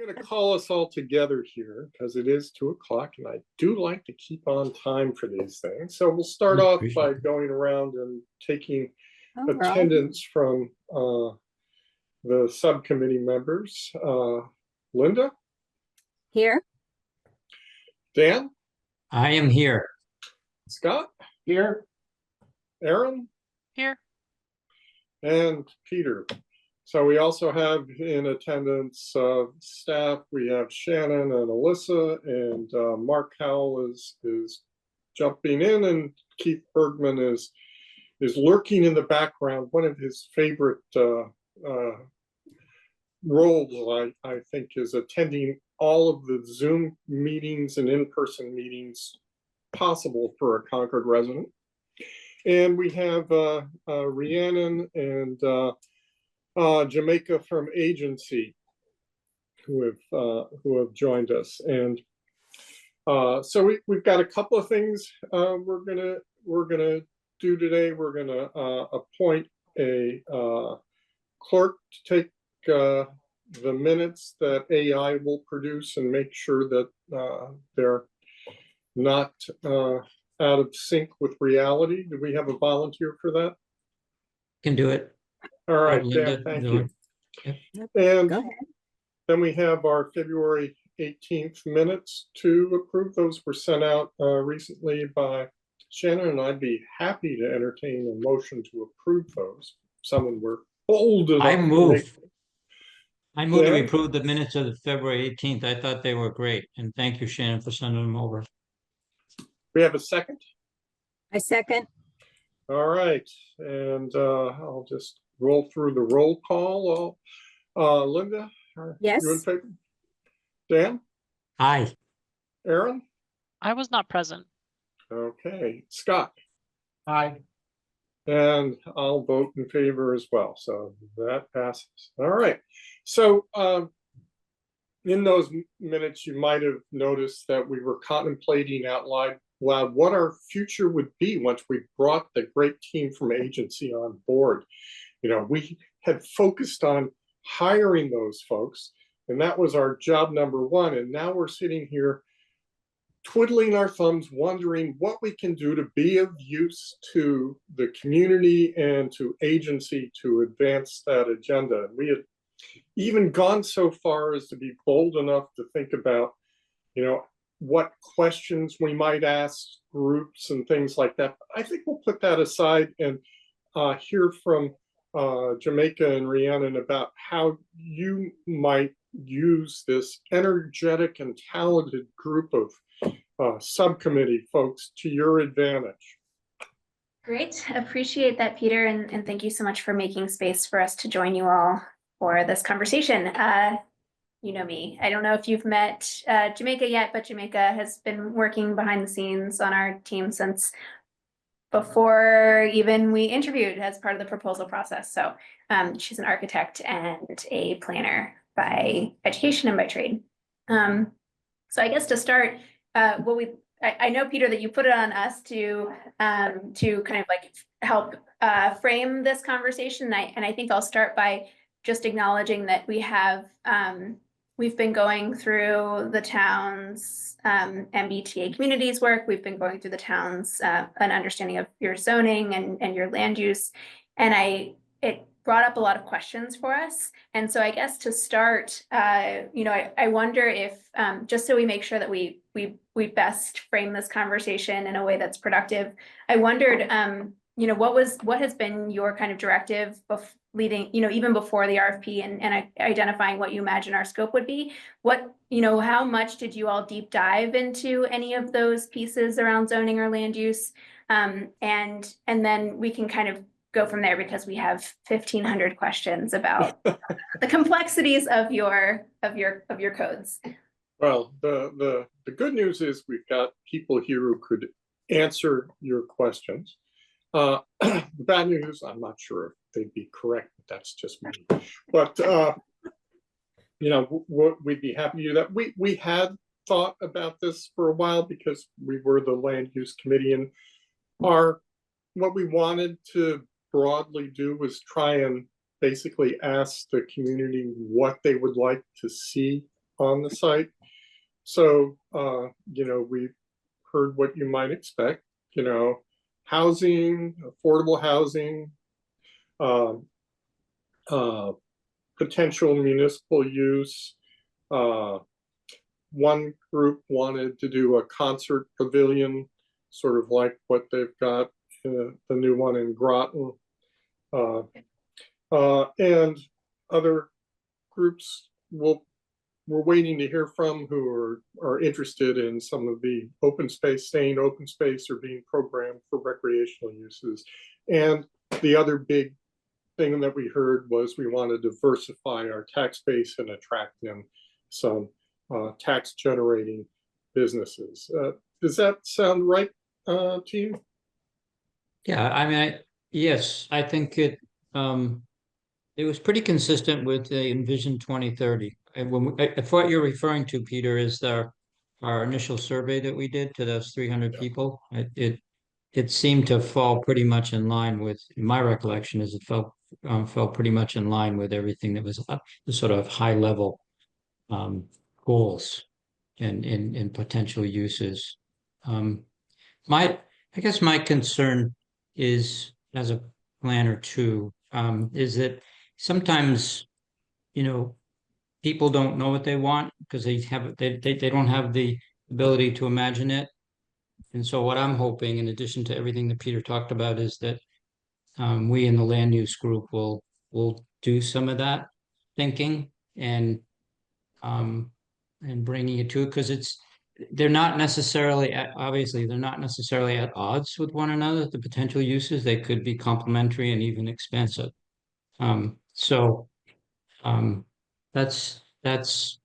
going to call us all together here because it is 2:00 and I do like to keep on time for these things. So we'll start off by going around and taking attendance from the subcommittee members. Linda? Here. Dan? I am here. Scott? Here. Aaron? Here. And Peter. So we also have in attendance staff. We have Shannon and Alyssa, and Mark Howell is jumping in, and Keith Bergman is lurking in the background. One of his favorite roles, I think, is attending all of the Zoom meetings and in-person meetings possible for a Concord resident. And we have Rhiannon and Jamaica from agency who have joined us, and so we've got a couple of things we're gonna do today. We're gonna appoint a clerk to take the minutes that AI will produce and make sure that they're not out of sync with reality. Do we have a volunteer for that? Can do it. All right, Linda, Dan, thank you. Yep. And Go ahead. then we have our February 18th minutes to approve. Those were sent out recently by Shannon, and I'd be happy to entertain a motion to approve those. Someone were bold enough. I move to Dan? approve the minutes of the February 18th. I thought they were great. And thank you, Shannon, for sending them over. We have a second? I second. All right, and I'll just roll through the roll call. Linda? Yes. You in favor? Dan? Aye. Aaron? I was not present. Okay. Scott? Aye. And I'll vote in favor as well. So that passes. All right. So in those minutes, you might have noticed that we were contemplating out loud what our future would be once we brought the great team from agency on board. You know, we had focused on hiring those folks, and that was our job number one. And now we're sitting here twiddling our thumbs, wondering what we can do to be of use to the community and to agency to advance that agenda. And we had even gone so far as to be bold enough to think about, you know, what questions we might ask groups and things like that. I think we'll put that aside and hear from Jamaica and Rhiannon about how you might use this energetic and talented group of subcommittee folks to your advantage. Great, appreciate that, Peter, and thank you so much for making space for us to join you all for this conversation. You know me, I don't know if you've met Jamaica yet, but Jamaica has been working behind the scenes on our team since before even we interviewed as part of the proposal process. So she's an architect and a planner by education and by trade. So I guess to start, I know, Peter, that you put it on us to kind of like help frame this conversation. And I think I'll start by just acknowledging that we have we've been going through the town's MBTA communities work. We've been going through the town's an understanding of your zoning and your land use. And it brought up a lot of questions for us. And so I guess to start, you know, I wonder if just so we make sure that we best frame this conversation in a way that's productive, I wondered, you know, what has been your kind of directive leading, you know, even before the RFP and identifying what you imagine our scope would be? What, you know, how much did you all deep dive into any of those pieces around zoning or land use? And then we can kind of go from there, because we have 1,500 questions about the complexities of your codes. Well, the good news is we've got people here who could answer your questions. The bad news, I'm not sure if they'd be correct, but that's just me. But you know, we'd be happy to do that. We had thought about this for a while because we were the land use committee, and what we wanted to broadly do was try and basically ask the community what they would like to see on the site. So, you know, we've heard what you might expect, you know, housing, affordable housing, um, potential municipal use. One group wanted to do a concert pavilion, sort of like what they've got, the new one in Groton. And other groups we're waiting to hear from who are interested in some of the open space, staying open space or being programmed for recreational uses. And the other big thing that we heard was we want to diversify our tax base and attract in some tax generating businesses. Does that sound right, team? Yeah, I mean, yes, I think it was pretty consistent with the Envision 2030. And if what you're referring to, Peter, is our initial survey that we did to those 300 people, it seemed to fall pretty much in line with, my recollection is it fell pretty much in line with everything that was the sort of high level goals and potential uses. I guess my concern is, as a planner too, is that sometimes, you know, people don't know what they want because they don't have the ability to imagine it. And so what I'm hoping, in addition to everything that Peter talked about, is that we in the land use group will do some of that thinking and bringing it to it, because they're not necessarily obviously they're not necessarily at odds with one another. The potential uses, they could be complementary and even expansive. So that's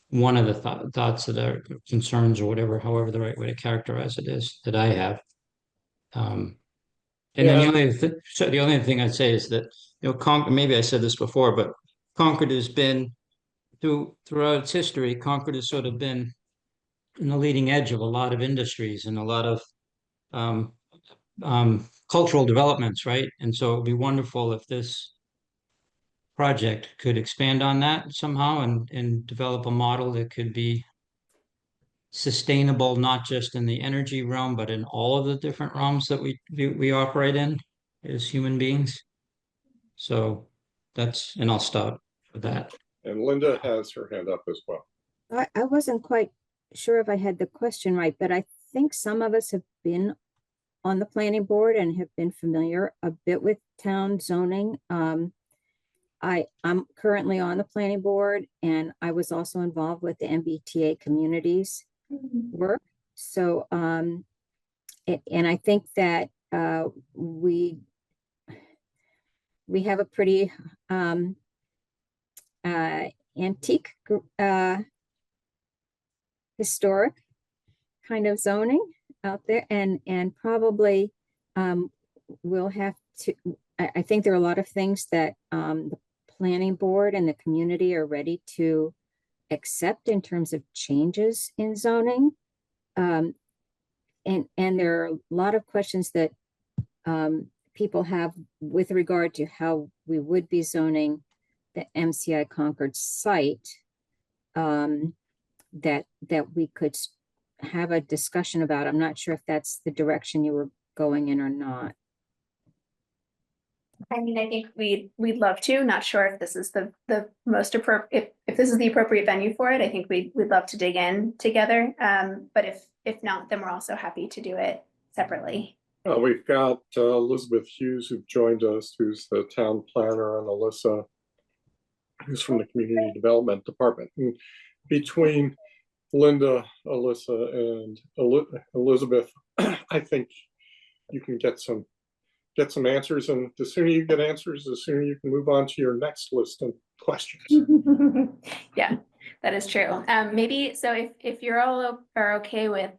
one of the thoughts that are concerns, or whatever, however the right way to characterize it is, that I have. And then the only thing I'd say is that, you know, Concord, maybe I said this before, but Concord has been throughout its history, Concord has sort of been in the leading edge of a lot of industries and a lot of cultural developments, right? And so it'd be wonderful if this project could expand on that somehow and develop a model that could be sustainable, not just in the energy realm, but in all of the different realms that we operate in as human beings. So and I'll stop with that. And Linda has her hand up as well. I wasn't quite sure if I had the question right, but I think some of us have been on the planning board and have been familiar a bit with town zoning. I'm currently on the planning board, and I was also involved with the MBTA communities work. So, and I think that we have a pretty antique, historic kind of zoning out there, and probably we'll have to. I think there are a lot of things that the planning board and the community are ready to accept in terms of changes in zoning, and there are a lot of questions that people have with regard to how we would be zoning the MCI Concord site, that we could have a discussion about. I'm not sure if that's the direction you were going in or not. I mean, I think we'd love to. Not sure if this is the most appropriate, if this is the appropriate venue for it. I think we'd love to dig in together. But if not, then we're also happy to do it separately. We've got Elizabeth Hughes, who joined us, who's the town planner, and Alyssa, who's from the community development department. And between Linda, Alyssa, and Elizabeth, I think you can get some answers, and the sooner you get answers, the sooner you can move on to your next list of questions. Yeah, that is true. Maybe so if you're all are okay with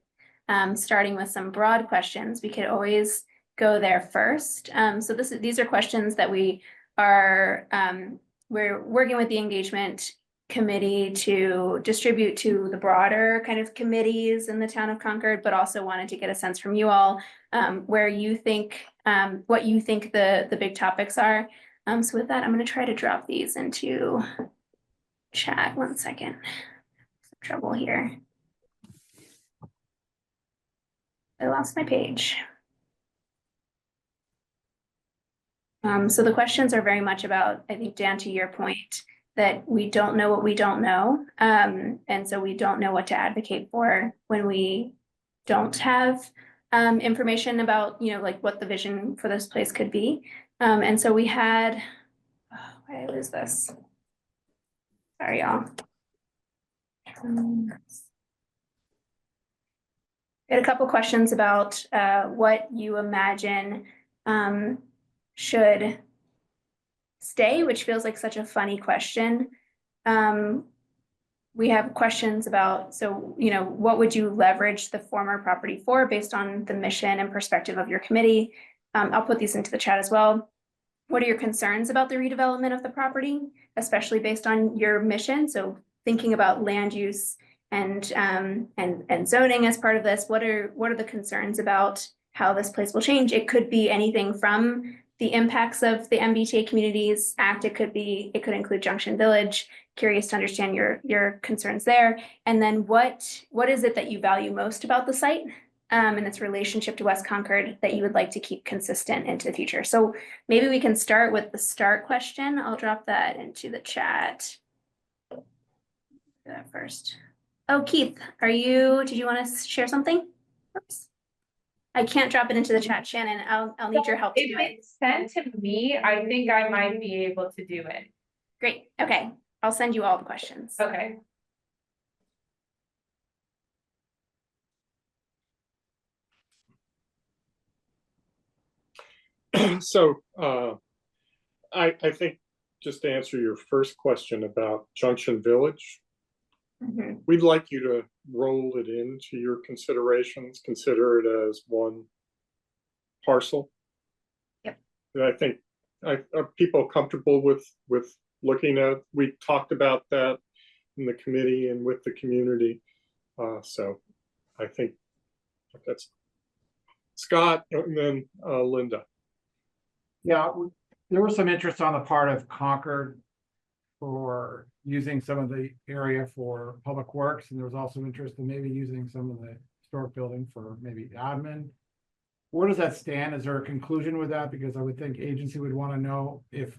starting with some broad questions, we could always go there first. So these are questions that we are we're working with the engagement committee to distribute to the broader kind of committees in the town of Concord, but also wanted to get a sense from you all where you think what you think the big topics are. So with that, I'm going to try to drop these into chat. 1 second. Some trouble here. I lost my page. So the questions are very much about, I think, Dan, to your point, that we don't know what we don't know. And so we don't know what to advocate for when we don't have information about, like what the vision for this place could be. And so we had, why was this? Sorry, y'all. We had a couple questions about what you imagine should stay, which feels like such a funny question. We have questions about, so, what would you leverage the former property for based on the mission and perspective of your committee? I'll put these into the chat as well. What are your concerns about the redevelopment of the property, especially based on your mission? So thinking about land use and zoning as part of this, what are the concerns about how this place will change? It could be anything from the impacts of the MBTA Communities Act. It could include Junction Village. Curious to understand your concerns there. And then what is it that you value most about the site and its relationship to West Concord that you would like to keep consistent into the future? So maybe we can start with the start question. I'll drop that into the chat. Do that first. Oh, Keith, did you want to share something? Oops. I can't drop it into the chat, Shannon. I'll need your help to do it. If it's sent to me, I think I might be able to do it. Great. Okay. I'll send you all the questions. Okay. So I think just to answer your first question about Junction Village, we'd like you to roll it into your considerations, consider it as one parcel. Yep. And I think are people comfortable with looking at, we talked about that in the committee and with the community. So I think that's Scott and then Linda. Yeah, there was some interest on the part of Concord for using some of the area for public works, and there was also interest in maybe using some of the historic building for maybe admin. Where does that stand? Is there a conclusion with that? Because I would think agency would want to know if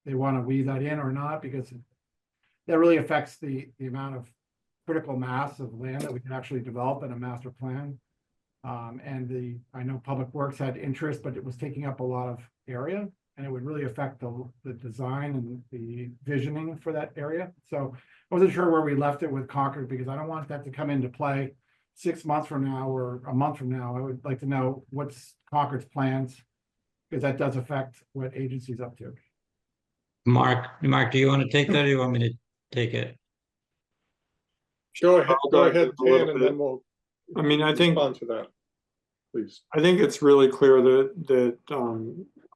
they want to weave that in or not, because that really affects the amount of critical mass of land that we can actually develop in a master plan. I know Public Works had interest, but it was taking up a lot of area, and it would really affect the design and the visioning for that area. So I wasn't sure where we left it with Concord, because I don't want that to come into play 6 months from now or a month from now. I would like to know what's Concord's plans, because that does affect what agency's up to. Mark, do you want to take that, or do you want me to take it? Go ahead, I'll go dive ahead, in a little Dan, and bit. then we'll I mean, I think respond to that, please. I think it's really clear that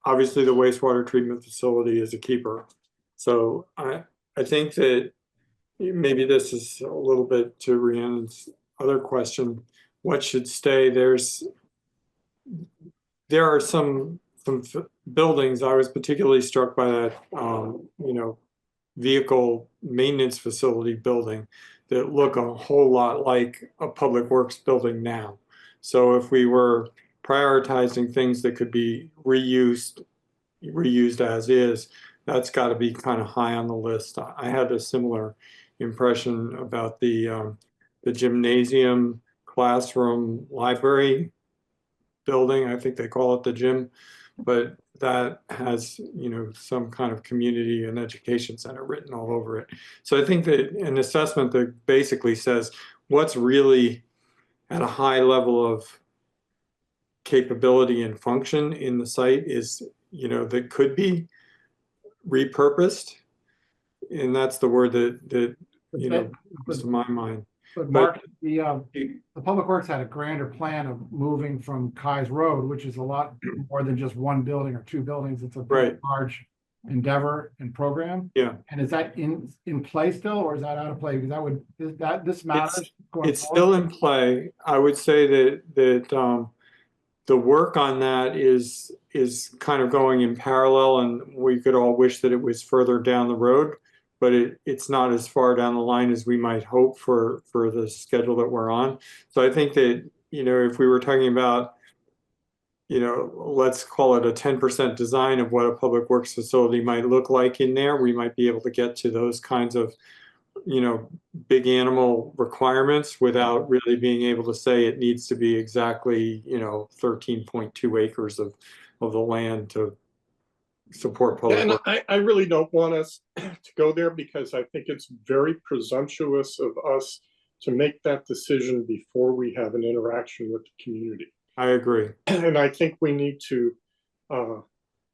obviously the wastewater treatment facility is a keeper. So I think that maybe this is a little bit to Rhiannon's other question. What should stay? There are some buildings. I was particularly struck by that vehicle maintenance facility building that look a whole lot like a public works building now. So if we were prioritizing things that could be reused as is, that's got to be kind of high on the list. I had a similar impression about the gymnasium, classroom, library building. I think they call it the gym, but that has, some kind of community and education center written all over it. So I think that an assessment that basically says what's really at a high level of capability and function in the site is, that could be repurposed. And that's the word that comes to my mind. But Mark, the Public Works had a grander plan of moving from Kai's Road, which is a lot more than just one building or two buildings. It's a very large endeavor and program. Yeah. And is that in play still, or is that out of play? Because this matters going It's forward? still in play. I would say that the work on that is kind of going in parallel, and we could all wish that it was further down the road. but it's not as far down the line as we might hope for the schedule that we're on. So I think that, you know, if we were talking about, you know, let's call it a 10% design of what a public works facility might look like in there, we might be able to get to those kinds of, you know, big animal requirements without really being able to say it needs to be exactly, you know, 13.2 acres of the land to support public And works. I really don't want us to go there because I think it's very presumptuous of us to make that decision before we have an interaction with the community. I agree. And I think we need to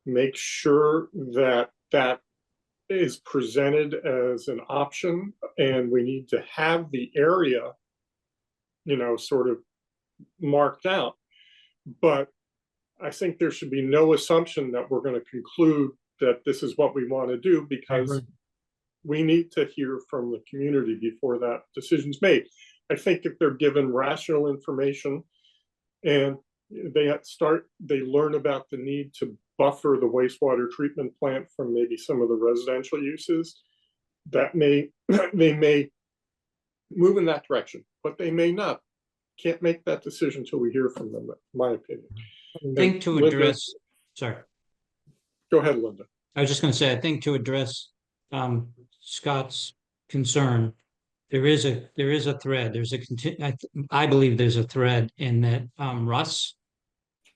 make sure that that is presented as an option, and we need to have the area, you know, sort of marked out. But I think there should be no assumption that we're going to conclude that this is what we want to do, because we need to hear from the community before that decision's made. I think if they're given rational information and they learn about the need to buffer the wastewater treatment plant from maybe some of the residential uses, that they may move in that direction, but they may not. Can't make that decision until we hear from them, in my opinion. I think to Linda, address, sorry, go ahead, Linda. I was just going to say, I think to address Scott's concern, there is a thread. There's I believe there's a thread in that Russ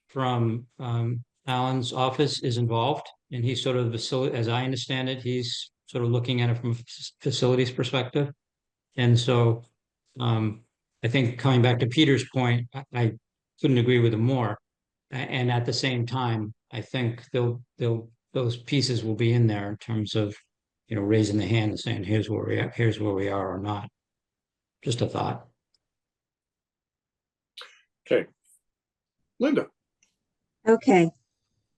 from Alan's office is involved, and he's sort of as I understand it, he's sort of looking at it from a facilities perspective. And so I think coming back to Peter's point, I couldn't agree with him more. And at the same time, I think those pieces will be in there in terms of, you know, raising the hand and saying, here's where we are or not. Just a thought. Okay. Linda. Okay,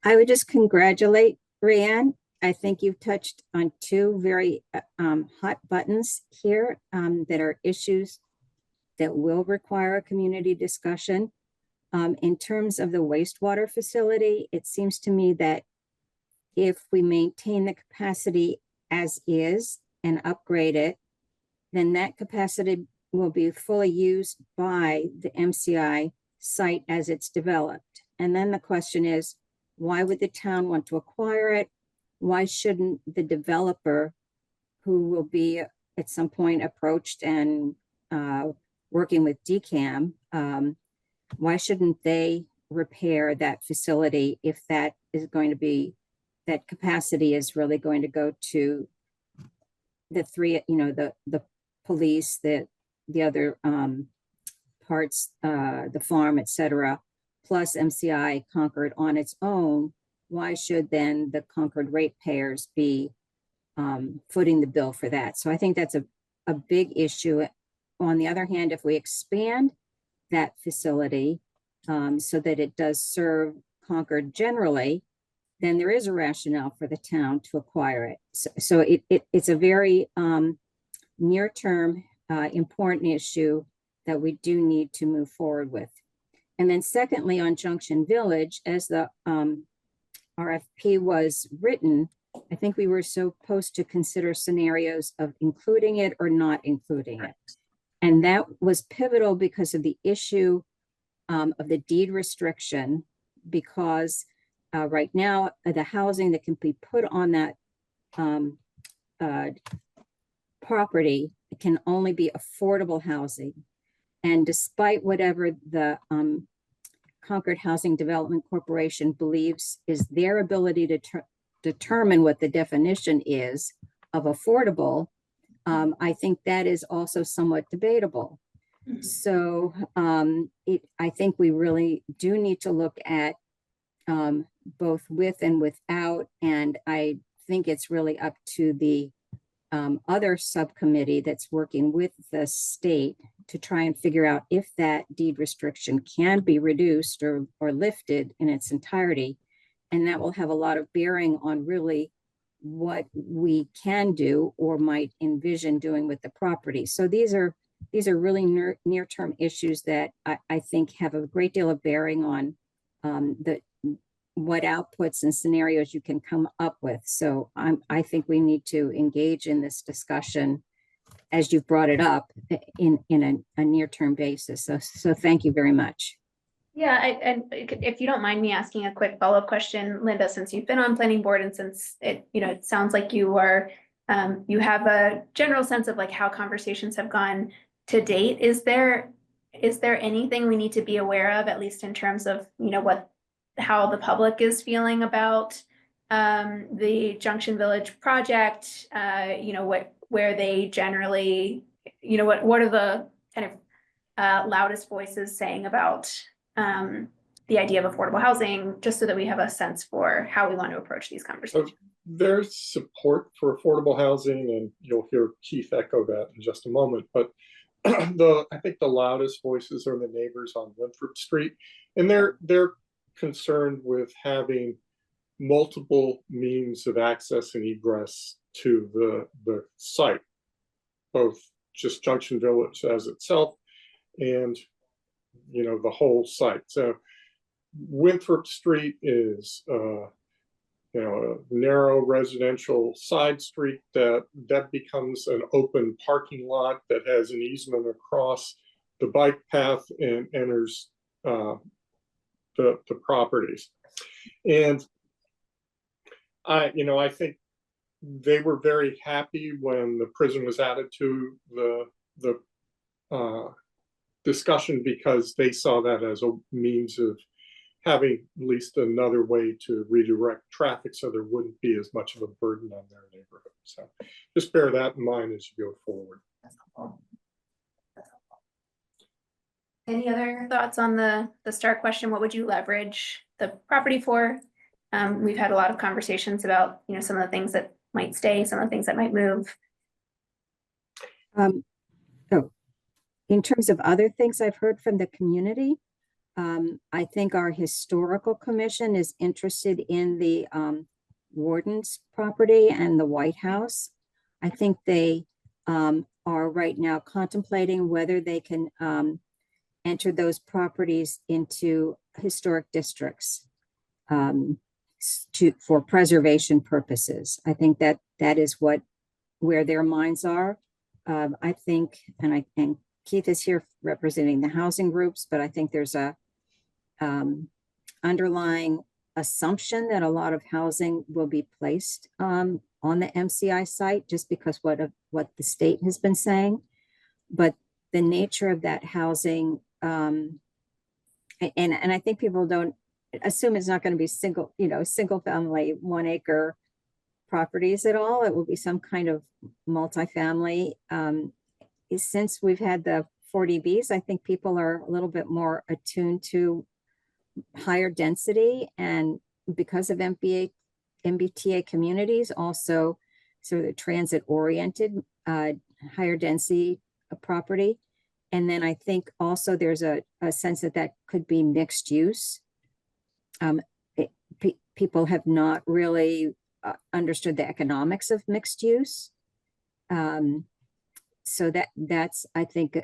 I would just congratulate Rhiann. I think you've touched on two very hot buttons here that are issues that will require a community discussion. In terms of the wastewater facility, it seems to me that if we maintain the capacity as is and upgrade it, then that capacity will be fully used by the MCI site as it's developed. And then the question is, why would the town want to acquire it? Why shouldn't the developer, who will be at some point approached and working with DCAM, why shouldn't they repair that facility if that is going to be, that capacity is really going to go to the three, you know, the police, the other parts, the farm, et cetera, plus MCI Concord on its own? Why should then the Concord ratepayers be footing the bill for that? So I think that's a big issue. On the other hand, if we expand that facility so that it does serve Concord generally, then there is a rationale for the town to acquire it. So it's a very near-term important issue that we do need to move forward with. And then secondly, on Junction Village, as the RFP was written, I think we were supposed to consider scenarios of including it or not including it. And that was pivotal because of the issue of the deed restriction, because right now the housing that can be put on that property can only be affordable housing. And despite whatever the Concord Housing Development Corporation believes is their ability to determine what the definition is of affordable, I think that is also somewhat debatable. So I think we really do need to look at both with and without, and I think it's really up to the other subcommittee that's working with the state to try and figure out if that deed restriction can be reduced or lifted in its entirety. And that will have a lot of bearing on really what we can do or might envision doing with the property. So these are really near-term issues that I think have a great deal of bearing on what outputs and scenarios you can come up with. So I think we need to engage in this discussion as you've brought it up in a near-term basis. So thank you very much. Yeah, and if you don't mind me asking a quick follow-up question, Linda, since you've been on planning board and since it sounds like you are, you have a general sense of like how conversations have gone to date. Is there anything we need to be aware of, at least in terms of, how the public is feeling about the Junction Village project? Where they generally, what are the kind of loudest voices saying about the idea of affordable housing, just so that we have a sense for how we want to approach these conversations. There's support for affordable housing, and you'll hear Keith echo that in just a moment. But I think the loudest voices are the neighbors on Winthrop Street, and they're concerned with having multiple means of access and egress to the site, both just Junction Village as itself and the whole site. So Winthrop Street is a narrow residential side street that becomes an open parking lot that has an easement across the bike path and enters the properties. And I think they were very happy when the prison was added to the discussion, because they saw that as a means of having at least another way to redirect traffic, so there wouldn't be as much of a burden on their neighborhood. So just bear that in mind as you go forward. That's helpful. Any other thoughts on the start question? What would you leverage the property for? We've had a lot of conversations about, some of the things that might stay, some of the things that might move. In terms of other things I've heard from the community, I think our historical commission is interested in the warden's property and the White House. I think they are right now contemplating whether they can enter those properties into historic districts for preservation purposes. I think that is where their minds are. I think, and Keith is here representing the housing groups, but I think there's a underlying assumption that a lot of housing will be placed on the MCI site, just because what the state has been saying. But the nature of that housing, and I think people don't assume it's not going to be single family 1 acre properties at all. It will be some kind of multifamily. Since we've had the 40Bs, I think people are a little bit more attuned to higher density, and because of MBTA communities, also sort of transit oriented, higher density property. And then I think also there's a sense that could be mixed use. People have not really understood the economics of mixed use. So that's, I think,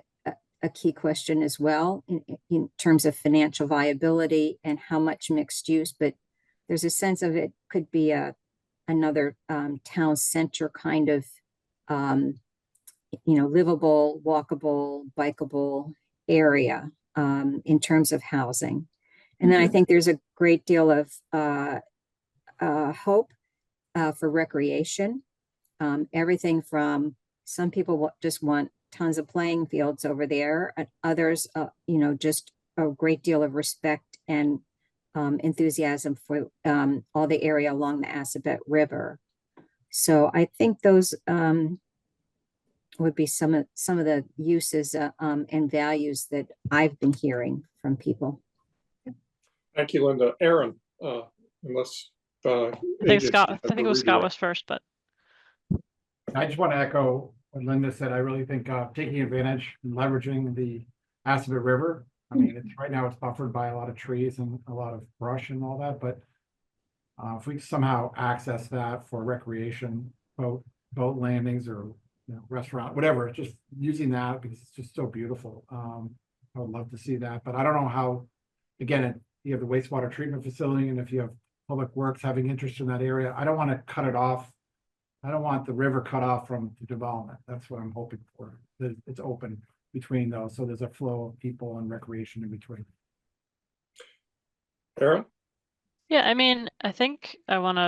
a key question as well in terms of financial viability and how much mixed use. But there's a sense of it could be another town center kind of, livable, walkable, bikeable area in terms of housing. And then I think there's a great deal of hope for recreation. Everything from some people just want tons of playing fields over there, and others, just a great deal of respect and enthusiasm for all the area along the Assabet River. So I think those would be some of the uses and values that I've been hearing from people. Thank you, Linda. Aaron, unless I think it was Scott was first, but I just want to echo what Linda said. I really think taking advantage and leveraging the Assabet River. I mean, right now it's buffered by a lot of trees and a lot of brush and all that, but if we somehow access that for recreation, boat landings or restaurant, whatever, just using that because it's just so beautiful. I would love to see that, but I don't know how. Again, you have the wastewater treatment facility, and if you have Public Works having interest in that area. I don't want to cut it off. I don't want the river cut off from the development. That's what I'm hoping for. That it's open between those, so there's a flow of people and recreation in between. Aaron? Yeah, I mean, I think I want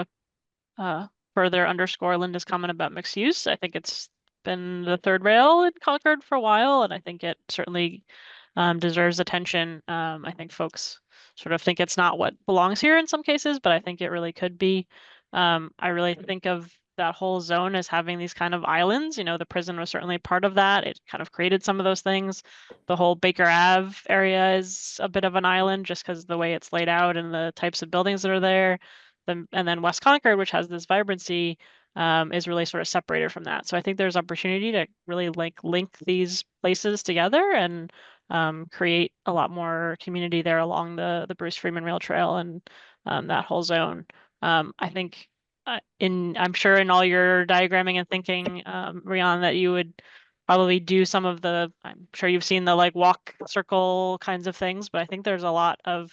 to further underscore Linda's comment about mixed use. I think it's been the third rail in Concord for a while, and I think it certainly deserves attention. I think folks sort of think it's not what belongs here in some cases, but I think it really could be. I really think of that whole zone as having these kind of islands. You know, the prison was certainly part of that. It kind of created some of those things. The whole Baker Ave area is a bit of an island just because of the way it's laid out and the types of buildings that are there. And then West Concord, which has this vibrancy, is really sort of separated from that. So I think there's opportunity to really link these places together and create a lot more community there along the Bruce Freeman Rail Trail and that whole zone. I think I'm sure in all your diagramming and thinking, Rian, that you would probably do some of I'm sure you've seen the like walk circle kinds of things, but I think there's a lot of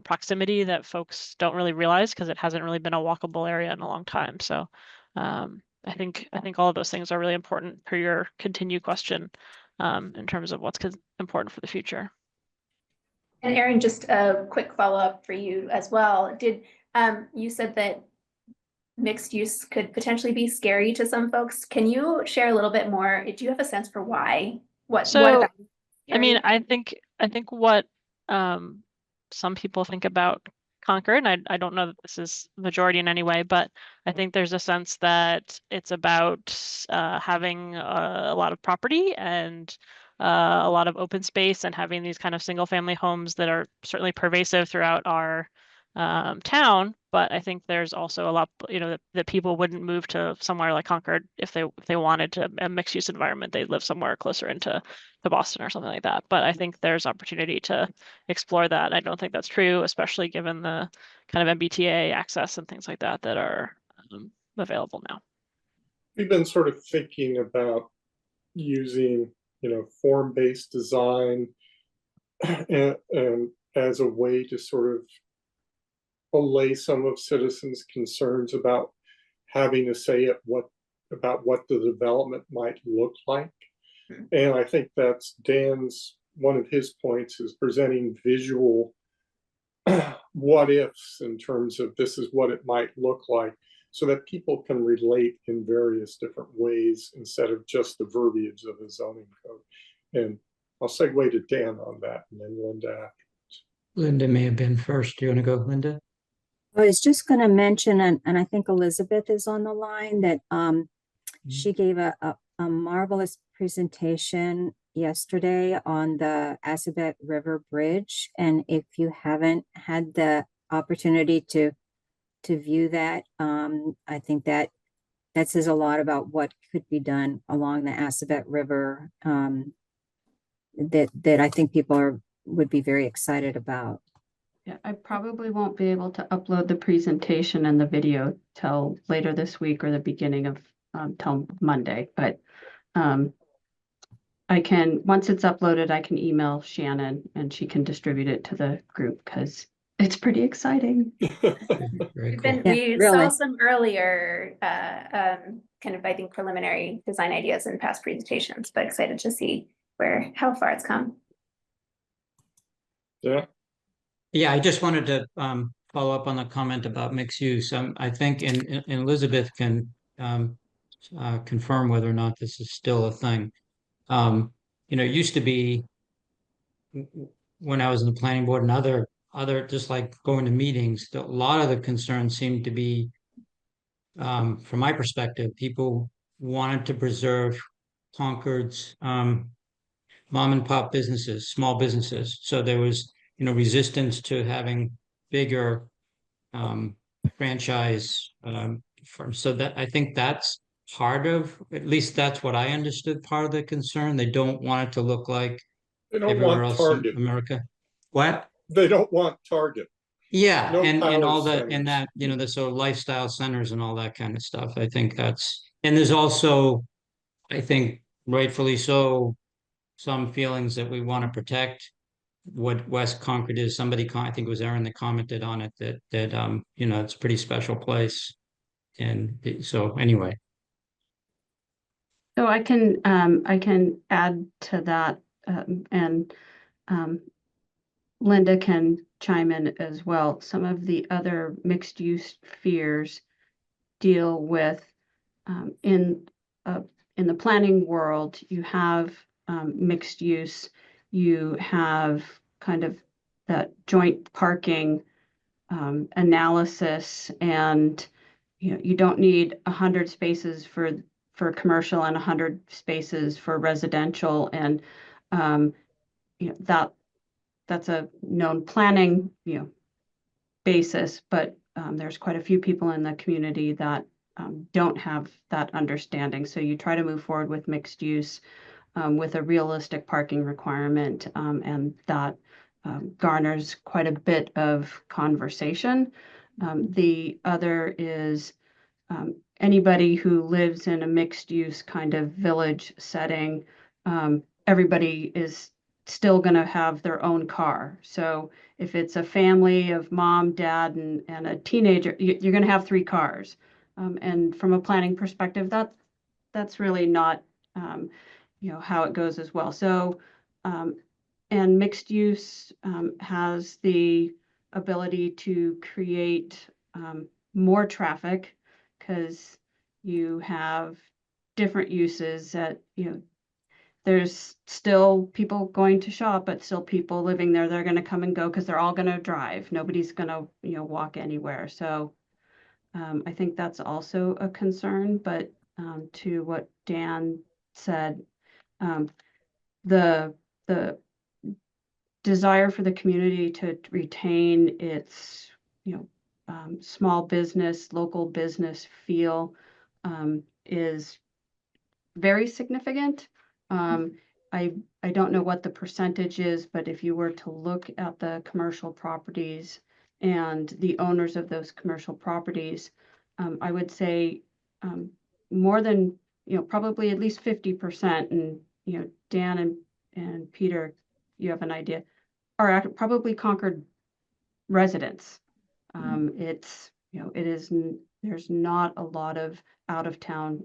proximity that folks don't really realize because it hasn't really been a walkable area in a long time. So I think all of those things are really important for your continued question in terms of what's important for the future. And Aaron, just a quick follow-up for you as well. You said that mixed use could potentially be scary to some folks. Can you share a little bit more? Do you have a sense for why? What about I mean, I think what some people think about Concord, and I don't know that this is majority in any way, but I think there's a sense that it's about having a lot of property and a lot of open space and having these kind of single family homes that are certainly pervasive throughout our town. But I think there's also a lot, you know, that people wouldn't move to somewhere like Concord if they wanted a mixed use environment. They'd live somewhere closer into Boston or something like that. But I think there's opportunity to explore that. I don't think that's true, especially given the kind of MBTA access and things like that that are available now. We've been sort of thinking about using, you know, form-based design and as a way to sort of allay some of citizens' concerns about having to say about what the development might look like. And I think that's one of his points is presenting visual what ifs in terms of this is what it might look like so that people can relate in various different ways instead of just the verbiage of the zoning code. And I'll segue to Dan on that and then Linda afterwards. Linda may have been first. Do you want to go, Linda? I was just going to mention, and I think Elizabeth is on the line, that she gave a marvelous presentation yesterday on the Assabet River Bridge. And if you haven't had the opportunity to view that, I think that says a lot about what could be done along the Assabet River that I think people would be very excited about. Yeah, I probably won't be able to upload the presentation and the video till later this week or the beginning of till Monday, but I can, once it's uploaded, I can email Shannon and she can distribute it to the group because it's pretty exciting. Very cool. We really saw some earlier kind of, I think, preliminary design ideas in past presentations, but excited to see how far it's come. Yeah. Yeah, I just wanted to follow up on the comment about mixed use. I think, and Elizabeth can confirm whether or not this is still a thing. You know, it used to be when I was in the planning board and other just like going to meetings, a lot of the concerns seemed to be, from my perspective, people wanted to preserve Concord's mom and pop businesses, small businesses. So there was, you know, resistance to having bigger franchise firms. So that I think that's part of, at least that's what I understood, part of the concern. They don't want it to look like They don't everywhere want else Target. in America. What? They don't want Target. Yeah, No and power all that, centers. and that, you know, the sort of lifestyle centers and all that kind of stuff. I think that's, and there's also, I think rightfully so, some feelings that we want to protect what West Concord is. Somebody, I think it was Aaron that commented on it, that you know, it's a pretty special place. And so anyway, So I can add to that, and Linda can chime in as well. Some of the other mixed use fears deal with in the planning world, you have mixed use, you have kind of that joint parking analysis, and you don't need 100 spaces for commercial and 100 spaces for residential, and that's a known planning basis, but there's quite a few people in the community that don't have that understanding. So you try to move forward with mixed use with a realistic parking requirement, and that garners quite a bit of conversation. The other is anybody who lives in a mixed use kind of village setting, everybody is still going to have their own car. So if it's a family of mom, dad, and a teenager, you're going to have 3 cars. And from a planning perspective, that's really not how it goes as well. So and mixed use has the ability to create more traffic because you have different uses that there's still people going to shop, but still people living there. They're going to come and go because they're all going to drive. Nobody's going to walk anywhere. So I think that's also a concern. But to what Dan said, the desire for the community to retain its small business, local business feel is very significant. I don't know what the percentage is, but if you were to look at the commercial properties and the owners of those commercial properties, I would say more than, probably at least 50%, and, Dan and Peter, you have an idea, are probably Concord residents. It's, there's not a lot of out of town,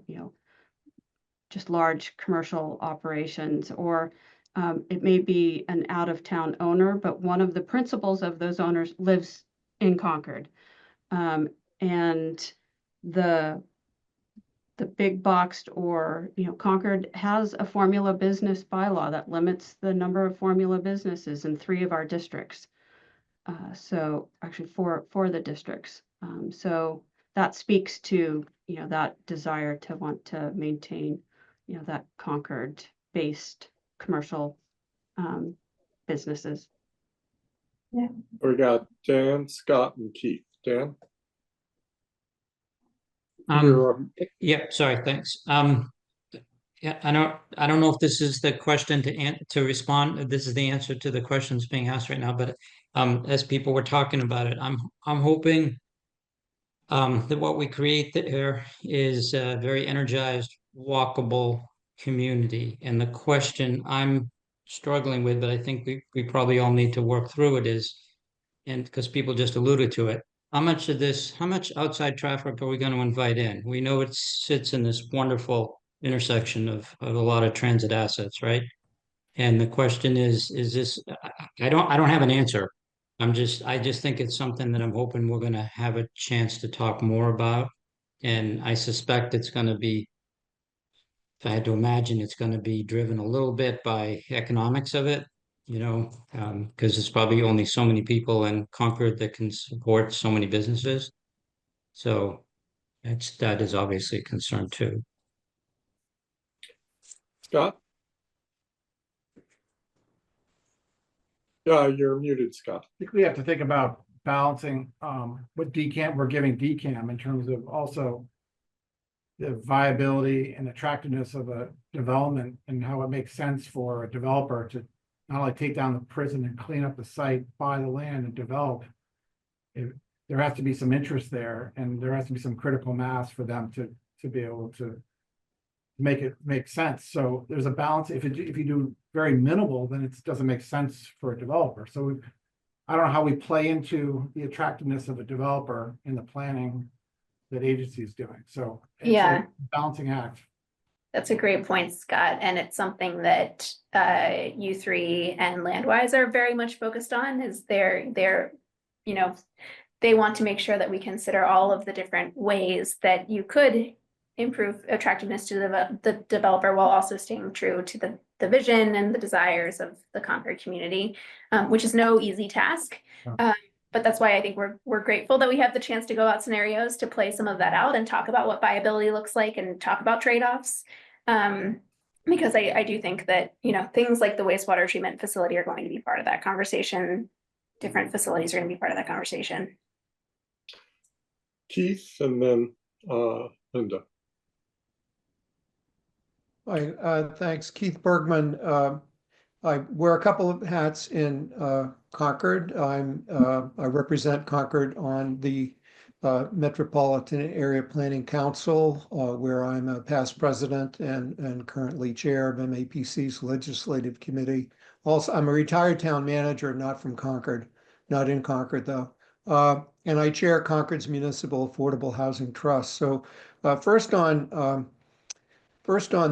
just large commercial operations, or it may be an out of town owner, but one of the principals of those owners lives in Concord. And the big boxed, or Concord has a formula business bylaw that limits the number of formula businesses in 3 of our districts. So actually 4 the districts. So that speaks to that desire to want to maintain that Concord based commercial businesses. We got Dan, Scott, and Keith. Dan? Yeah, sorry, thanks. Yeah, I don't know if this is the question to respond. This is the answer to the questions being asked right now, but as people were talking about it, I'm hoping that what we create there is a very energized, walkable community. And the question I'm struggling with, but I think we probably all need to work through it, is, and because people just alluded to it, how much outside traffic are we going to invite in? We know it sits in this wonderful intersection of a lot of transit assets, right? And the question is this, I don't have an answer. I just think it's something that I'm hoping we're going to have a chance to talk more about. And I suspect it's going to be, if I had to imagine, it's going to be driven a little bit by economics of it, because there's probably only so many people in Concord that can support so many businesses. So that is obviously a concern too. Scott? Yeah, you're muted, Scott. I think we have to think about balancing what DCAM, we're giving DCAM in terms of also the viability and attractiveness of a development, and how it makes sense for a developer to not only take down the prison and clean up the site, buy the land and develop. There has to be some interest there, and there has to be some critical mass for them to be able to make it make sense. So there's a balance. If you do very minimal, then it doesn't make sense for a developer. So I don't know how we play into the attractiveness of a developer in the planning that agency is doing. So it's Yeah. a balancing act. That's a great point, Scott, and it's something that U3 and Landwise are very much focused on. Is they're you know, they want to make sure that we consider all of the different ways that you could improve attractiveness to the developer while also staying true to the vision and the desires of the Concord community, which is no easy task. But that's why I think we're grateful that we have the chance to go out scenarios to play some of that out and talk about what viability looks like and talk about trade-offs. Because I do think that, you know, things like the wastewater treatment facility are going to be part of that conversation. Different facilities are going to be part of that conversation. Keith and then Linda. Hi, thanks. Keith Bergman. I wear a couple of hats in Concord. I represent Concord on the Metropolitan Area Planning Council, where I'm a past president and currently chair of MAPC's Legislative Committee. Also, I'm a retired town manager, not from Concord, not in Concord though. And I chair Concord's Municipal Affordable Housing Trust. So first on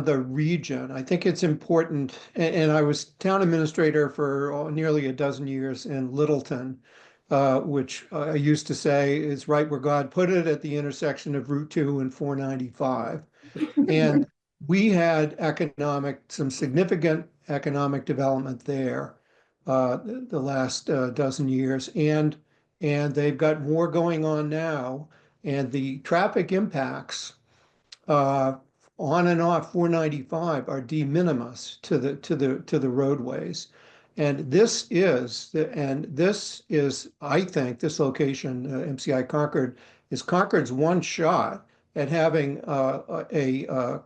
the region, I think it's important, and I was town administrator for nearly a dozen years in Littleton, which I used to say is right where God put it at the intersection of Route 2 and 495. And we had some significant economic development there the last dozen years, and they've got more going on now, and the traffic impacts on and off 495 are de minimis to the roadways. And this is, I think, this location, MCI Concord, is Concord's one shot at having a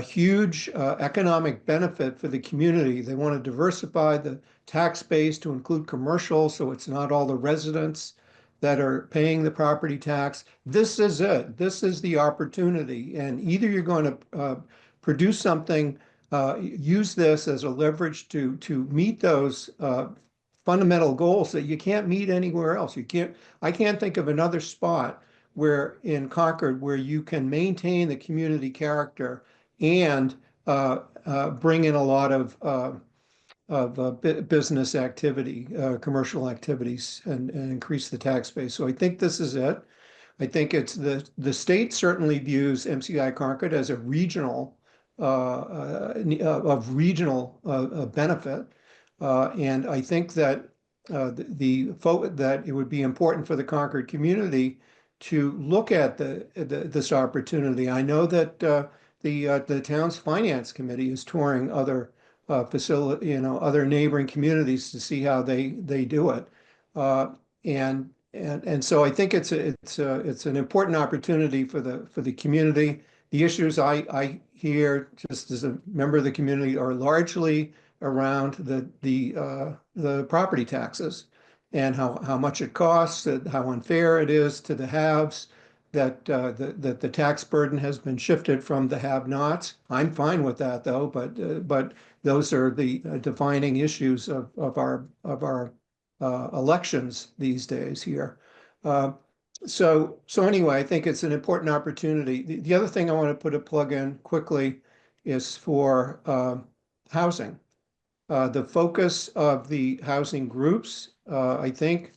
huge economic benefit for the community. They want to diversify the tax base to include commercial, so it's not all the residents that are paying the property tax. This is it. This is the opportunity. And either you're going to produce something, use this as a leverage to meet those fundamental goals that you can't meet anywhere else. I can't think of another spot where in Concord where you can maintain the community character and bring in a lot of business activity, commercial activities, and increase the tax base. So I think this is it. I think it's the state certainly views MCI Concord as a regional benefit, and I think that that it would be important for the Concord community to look at this opportunity. I know that the town's finance committee is touring other facility, other neighboring communities to see how they do it, and so I think it's an important opportunity for the community. The issues I hear, just as a member of the community, are largely around the property taxes and how much it costs, how unfair it is to the haves, that the tax burden has been shifted from the have-nots. I'm fine with that though, but those are the defining issues of our elections these days here. So anyway, I think it's an important opportunity. The other thing I want to put a plug in quickly is for housing. The focus of the housing groups, I think,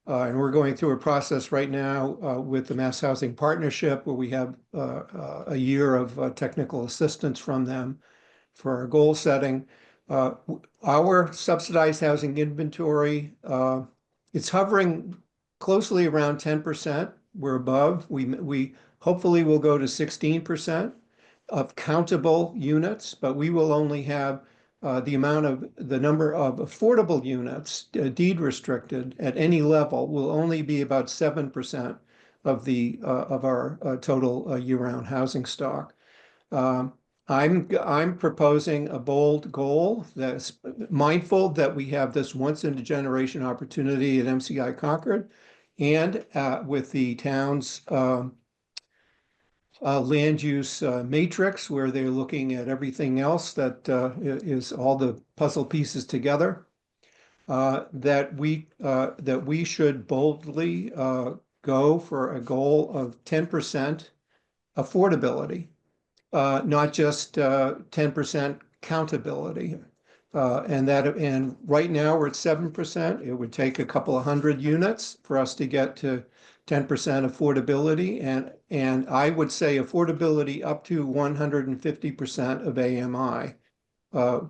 and we're going through a process right now with the Mass Housing Partnership, where we have a year of technical assistance from them for our goal setting. Our subsidized housing inventory, it's hovering closely around 10%. We're above. We hopefully will go to 16% of countable units, but we will only have the number of affordable units, deed restricted at any level, will only be about 7% of our total year-round housing stock. I'm proposing a bold goal that's mindful that we have this once in a generation opportunity at MCI Concord, and with the town's land use matrix where they're looking at everything else that is all the puzzle pieces together. That we should boldly go for a goal of 10% affordability, not just 10% countability. And right now we're at 7%. It would take a couple of hundred units for us to get to 10% affordability. And I would say affordability up to 150% of AMI.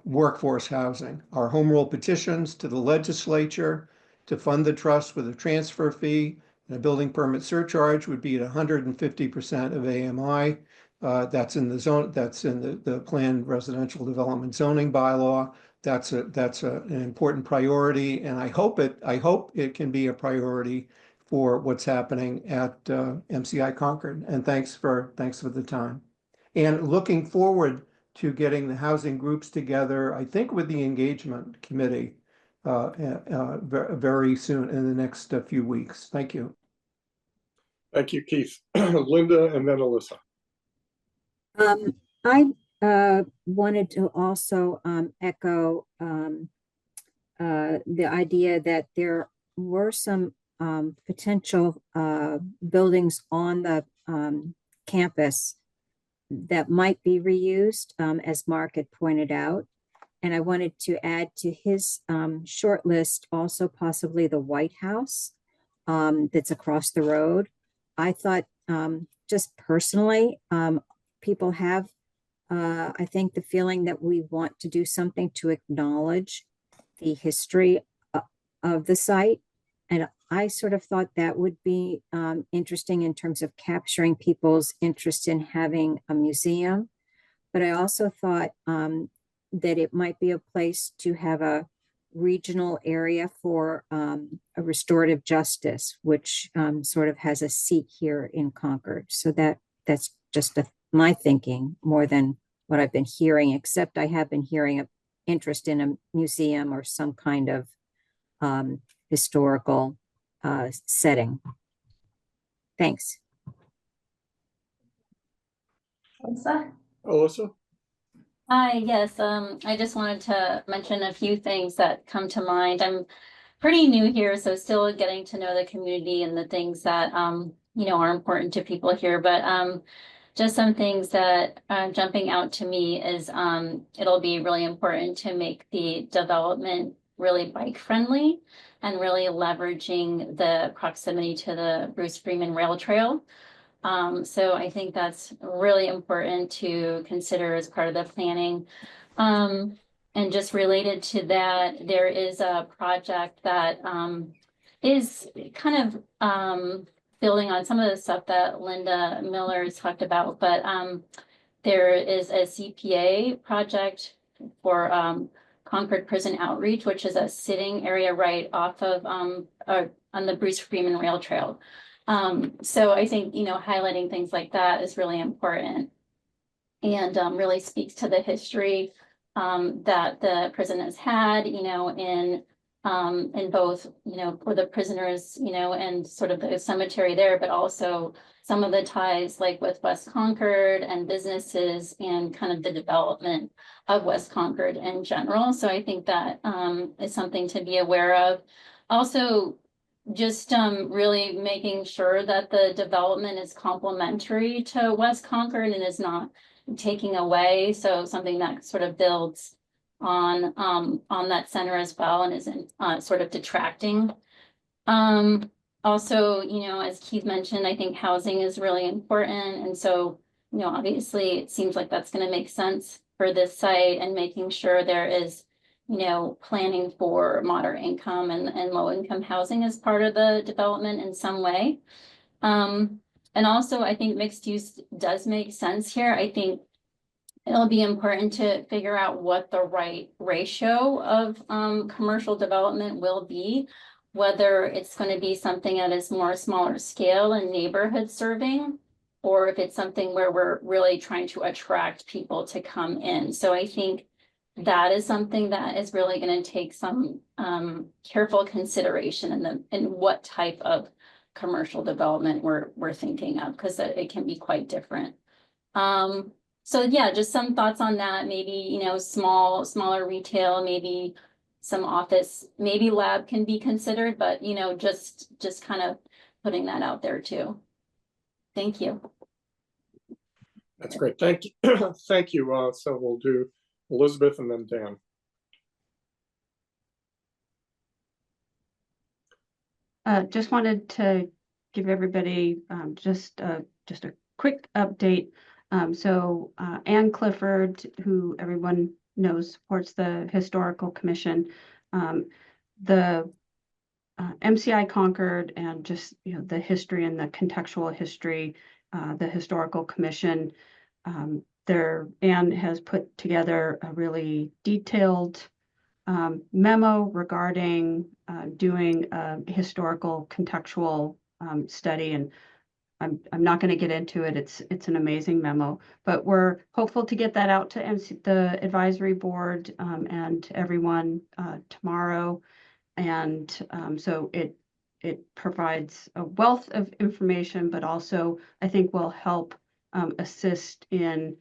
Workforce housing. Our home rule petitions to the legislature to fund the trust with a transfer fee and a building permit surcharge would be at 150% of AMI. That's in the zone. That's in the planned residential development zoning bylaw. That's an important priority, and I hope it can be a priority for what's happening at MCI Concord. And thanks for the time. And looking forward to getting the housing groups together, I think with the engagement committee very soon in the next few weeks. Thank you. Thank you, Keith. Linda and then Alyssa. I wanted to also echo the idea that there were some potential buildings on the campus that might be reused, as Mark had pointed out. And I wanted to add to his short list also possibly the White House that's across the road. I thought just personally, people have, I think, the feeling that we want to do something to acknowledge the history of the site. And I sort of thought that would be interesting in terms of capturing people's interest in having a museum. But I also thought that it might be a place to have a regional area for a restorative justice, which sort of has a seat here in Concord. So that's just my thinking more than what I've been hearing, except I have been hearing an interest in a museum or some kind of historical setting. Thanks. Alyssa? Hi, yes, I just wanted to mention a few things that come to mind. I'm pretty new here, so still getting to know the community and the things that are important to people here. But just some things that are jumping out to me is it'll be really important to make the development really bike friendly and really leveraging the proximity to the Bruce Freeman Rail Trail. So I think that's really important to consider as part of the planning. And just related to that, there is a project that is kind of building on some of the stuff that Linda Miller has talked about, but there is a CPA project for Concord Prison Outreach, which is a sitting area right off of on the Bruce Freeman Rail Trail. So I think, highlighting things like that is really important and really speaks to the history that the prison has had, in both, for the prisoners, and sort of the cemetery there, but also some of the ties like with West Concord and businesses and kind of the development of West Concord in general. So I think that is something to be aware of. Also, just really making sure that the development is complementary to West Concord and is not taking away. So something that sort of builds on that center as well and isn't sort of detracting. Also, as Keith mentioned, I think housing is really important. And so, obviously it seems like that's going to make sense for this site, and making sure there is planning for moderate income and low income housing as part of the development in some way. And also I think mixed use does make sense here. I think it'll be important to figure out what the right ratio of commercial development will be, whether it's going to be something that is more smaller scale and neighborhood serving, or if it's something where we're really trying to attract people to come in. So I think that is something that is really going to take some careful consideration in what type of commercial development we're thinking of, because it can be quite different. So yeah, just some thoughts on that, maybe, you know, smaller retail, maybe some office, maybe lab can be considered, but you know, just kind of putting that out there too. Thank you. That's great. Thank you. Thank you. So we'll do Elizabeth and then Dan. Just wanted to give everybody just a quick update. So Ann Clifford, who everyone knows supports the Historical Commission, the MCI Concord, and just, you know, the history and the contextual history, the Historical Commission. Ann has put together a really detailed memo regarding doing a historical contextual study, and I'm not going to get into it. It's an amazing memo, but we're hopeful to get that out to the advisory board and everyone tomorrow. And so it provides a wealth of information, but also I think will help assist in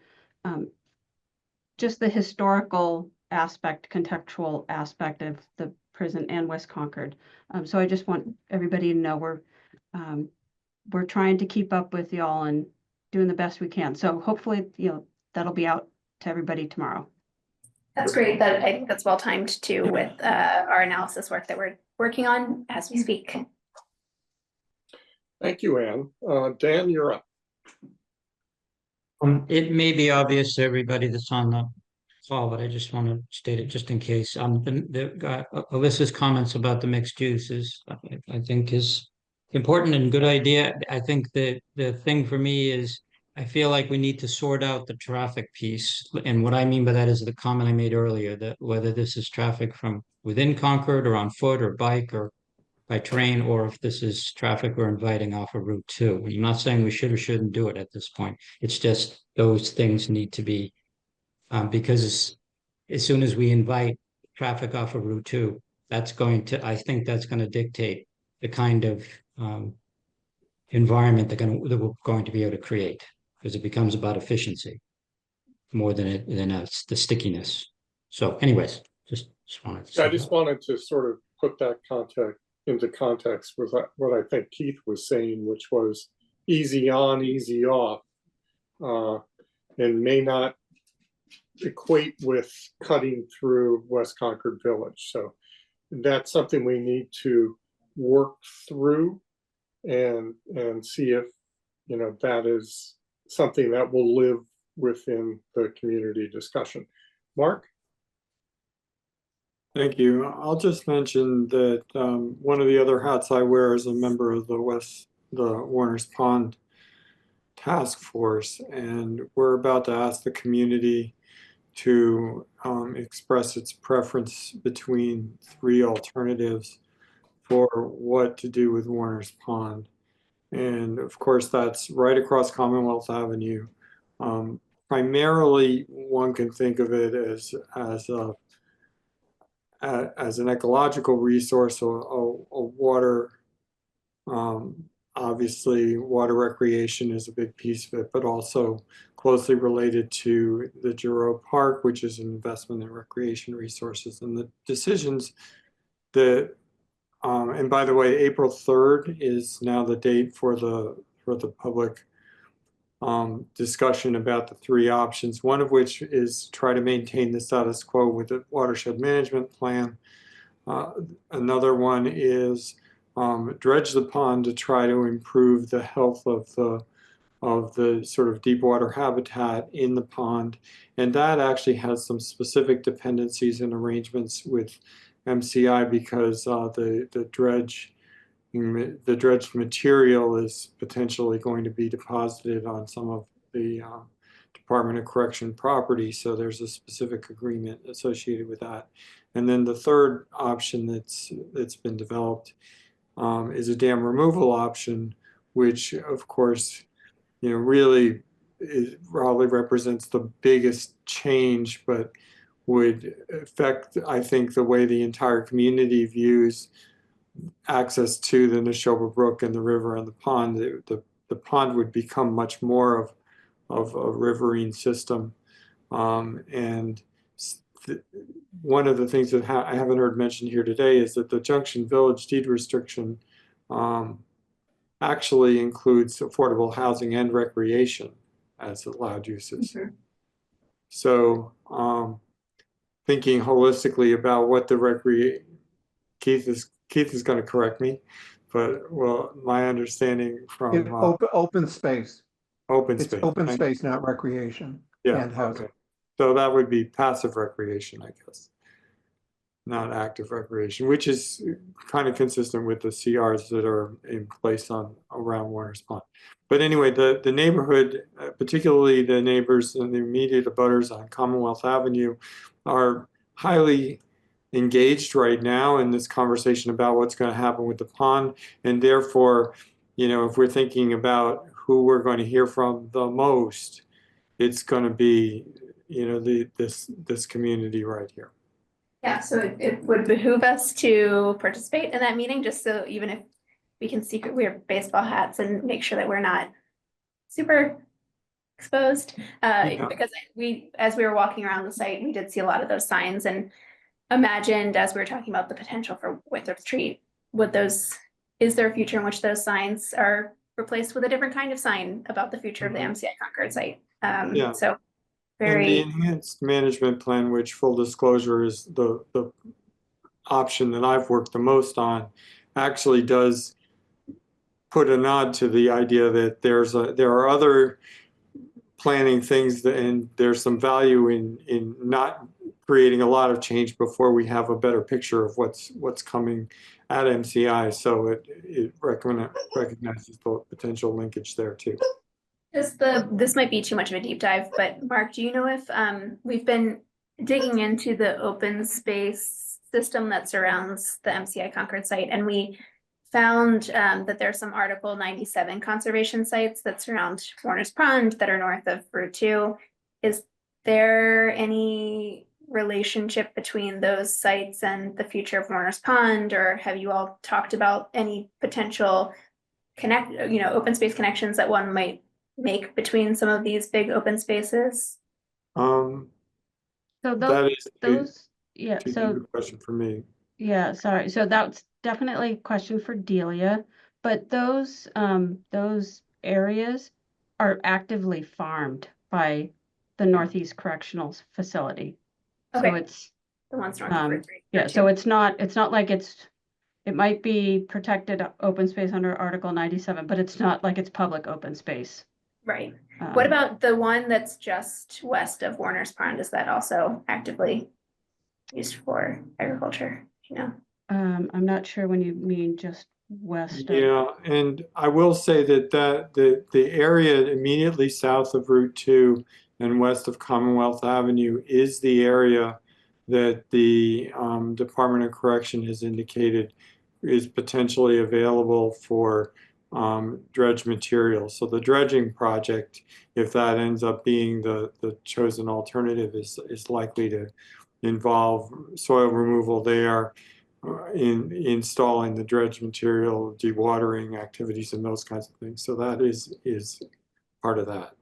just the historical aspect, contextual aspect of the prison and West Concord. So I just want everybody to know we're trying to keep up with y'all and doing the best we can. So hopefully, you know, that'll be out to everybody tomorrow. That's great. I think that's well timed too with our analysis work that we're working on as we speak. Thank you, Ann. Dan, you're up. It may be obvious to everybody that's on the call, but I just want to state it just in case. Alyssa's comments about the mixed use is, I think, is important and good idea. I think that the thing for me is I feel like we need to sort out the traffic piece. And what I mean by that is the comment I made earlier, that whether this is traffic from within Concord or on foot or bike or by train, or if this is traffic we're inviting off of Route 2. I'm not saying we should or shouldn't do it at this point. It's just those things need to be, because as soon as we invite traffic off of Route 2, I think that's going to dictate the kind of environment that we're going to be able to create, because it becomes about efficiency more than it's the stickiness. So anyways, just wanted to say I just wanted to sort of put that into context with what I think Keith was saying, which was easy on, easy off, and may not equate with cutting through West Concord Village. So that's something we need to work through and see if, you know, that is something that will live within the community discussion. Mark? Thank you. I'll just mention that one of the other hats I wear is a member of the Warner's Pond Task Force, and we're about to ask the community to express its preference between 3 alternatives for what to do with Warner's Pond. And of course, that's right across Commonwealth Avenue. Primarily, one can think of it as an ecological resource, or water. Obviously, water recreation is a big piece of it, but also closely related to the Giroux Park, which is an investment in recreation resources. And the decisions that, and by the way, April 3rd is now the date for the public discussion about the 3 options, one of which is try to maintain the status quo with the watershed management plan. Another one is dredge the pond to try to improve the health of the sort of deep water habitat in the pond. And that actually has some specific dependencies and arrangements with MCI, because the dredged material is potentially going to be deposited on some of the Department of Correction property. So there's a specific agreement associated with that. And then the third option that's been developed is a dam removal option, which of course, you know, really probably represents the biggest change, but would affect, I think, the way the entire community views access to the Neshoba Brook and the river and the pond. The pond would become much more of a riverine system. And one of the things that I haven't heard mentioned here today is that the Junction Village deed restriction actually includes affordable housing and recreation as allowed uses. Mhm. So thinking holistically about what the Keith is going to correct me, but well, my understanding from Open space. open It's space. open right? space, not recreation Yeah, and housing. okay. So that would be passive recreation, I guess. Not active recreation, which is kind of consistent with the CRs that are in place around Warner's Pond. But anyway, the neighborhood, particularly the neighbors and the immediate abutters on Commonwealth Avenue, are highly engaged right now in this conversation about what's going to happen with the pond. And therefore, if we're thinking about who we're going to hear from the most, it's going to be, this community right here. Yeah, so it would behoove us to participate in that meeting, just so even if we can secretly wear baseball hats and make sure that we're not super exposed. Because as we were walking around the site, we did see a lot of those signs and imagined as we were talking about the potential for Winthrop Street, is there a future in which those signs are replaced with a different kind of sign about the future of the MCI Concord site? Yeah. So And the very, enhanced management plan, which full disclosure is the option that I've worked the most on, actually does put a nod to the idea that there are other planning things and there's some value in not creating a lot of change before we have a better picture of what's coming at MCI. So it recognizes the potential linkage there too. this might be too much of a deep dive, but Mark, do you know if we've been digging into the open space system that surrounds the MCI Concord site, and we found that there are some Article 97 conservation sites that surround Warner's Pond that are north of Route 2. Is there any relationship between those sites and the future of Warner's Pond, or have you all talked about any potential open space connections that one might make between some of these big open spaces? So That is those, yeah, too so deep a question for me. yeah, sorry. So that's definitely a question for Delia, but those areas are actively farmed by the Northeast Correctional Facility. So Okay. it's The ones north of Route 3. yeah, so it's not like it might be protected open space under Article 97, but it's not like it's public open space. Right. What about the one that's just west of Warner's Pond? Is that also actively used for agriculture? I'm not sure when you mean just west of. Yeah, and I will say that the area immediately south of Route 2 and west of Commonwealth Avenue is the area that the Department of Correction has indicated is potentially available for dredge material. So the dredging project, if that ends up being the chosen alternative, is likely to involve soil removal there, in installing the dredge material, dewatering activities, and those kinds of things. So that is part of that.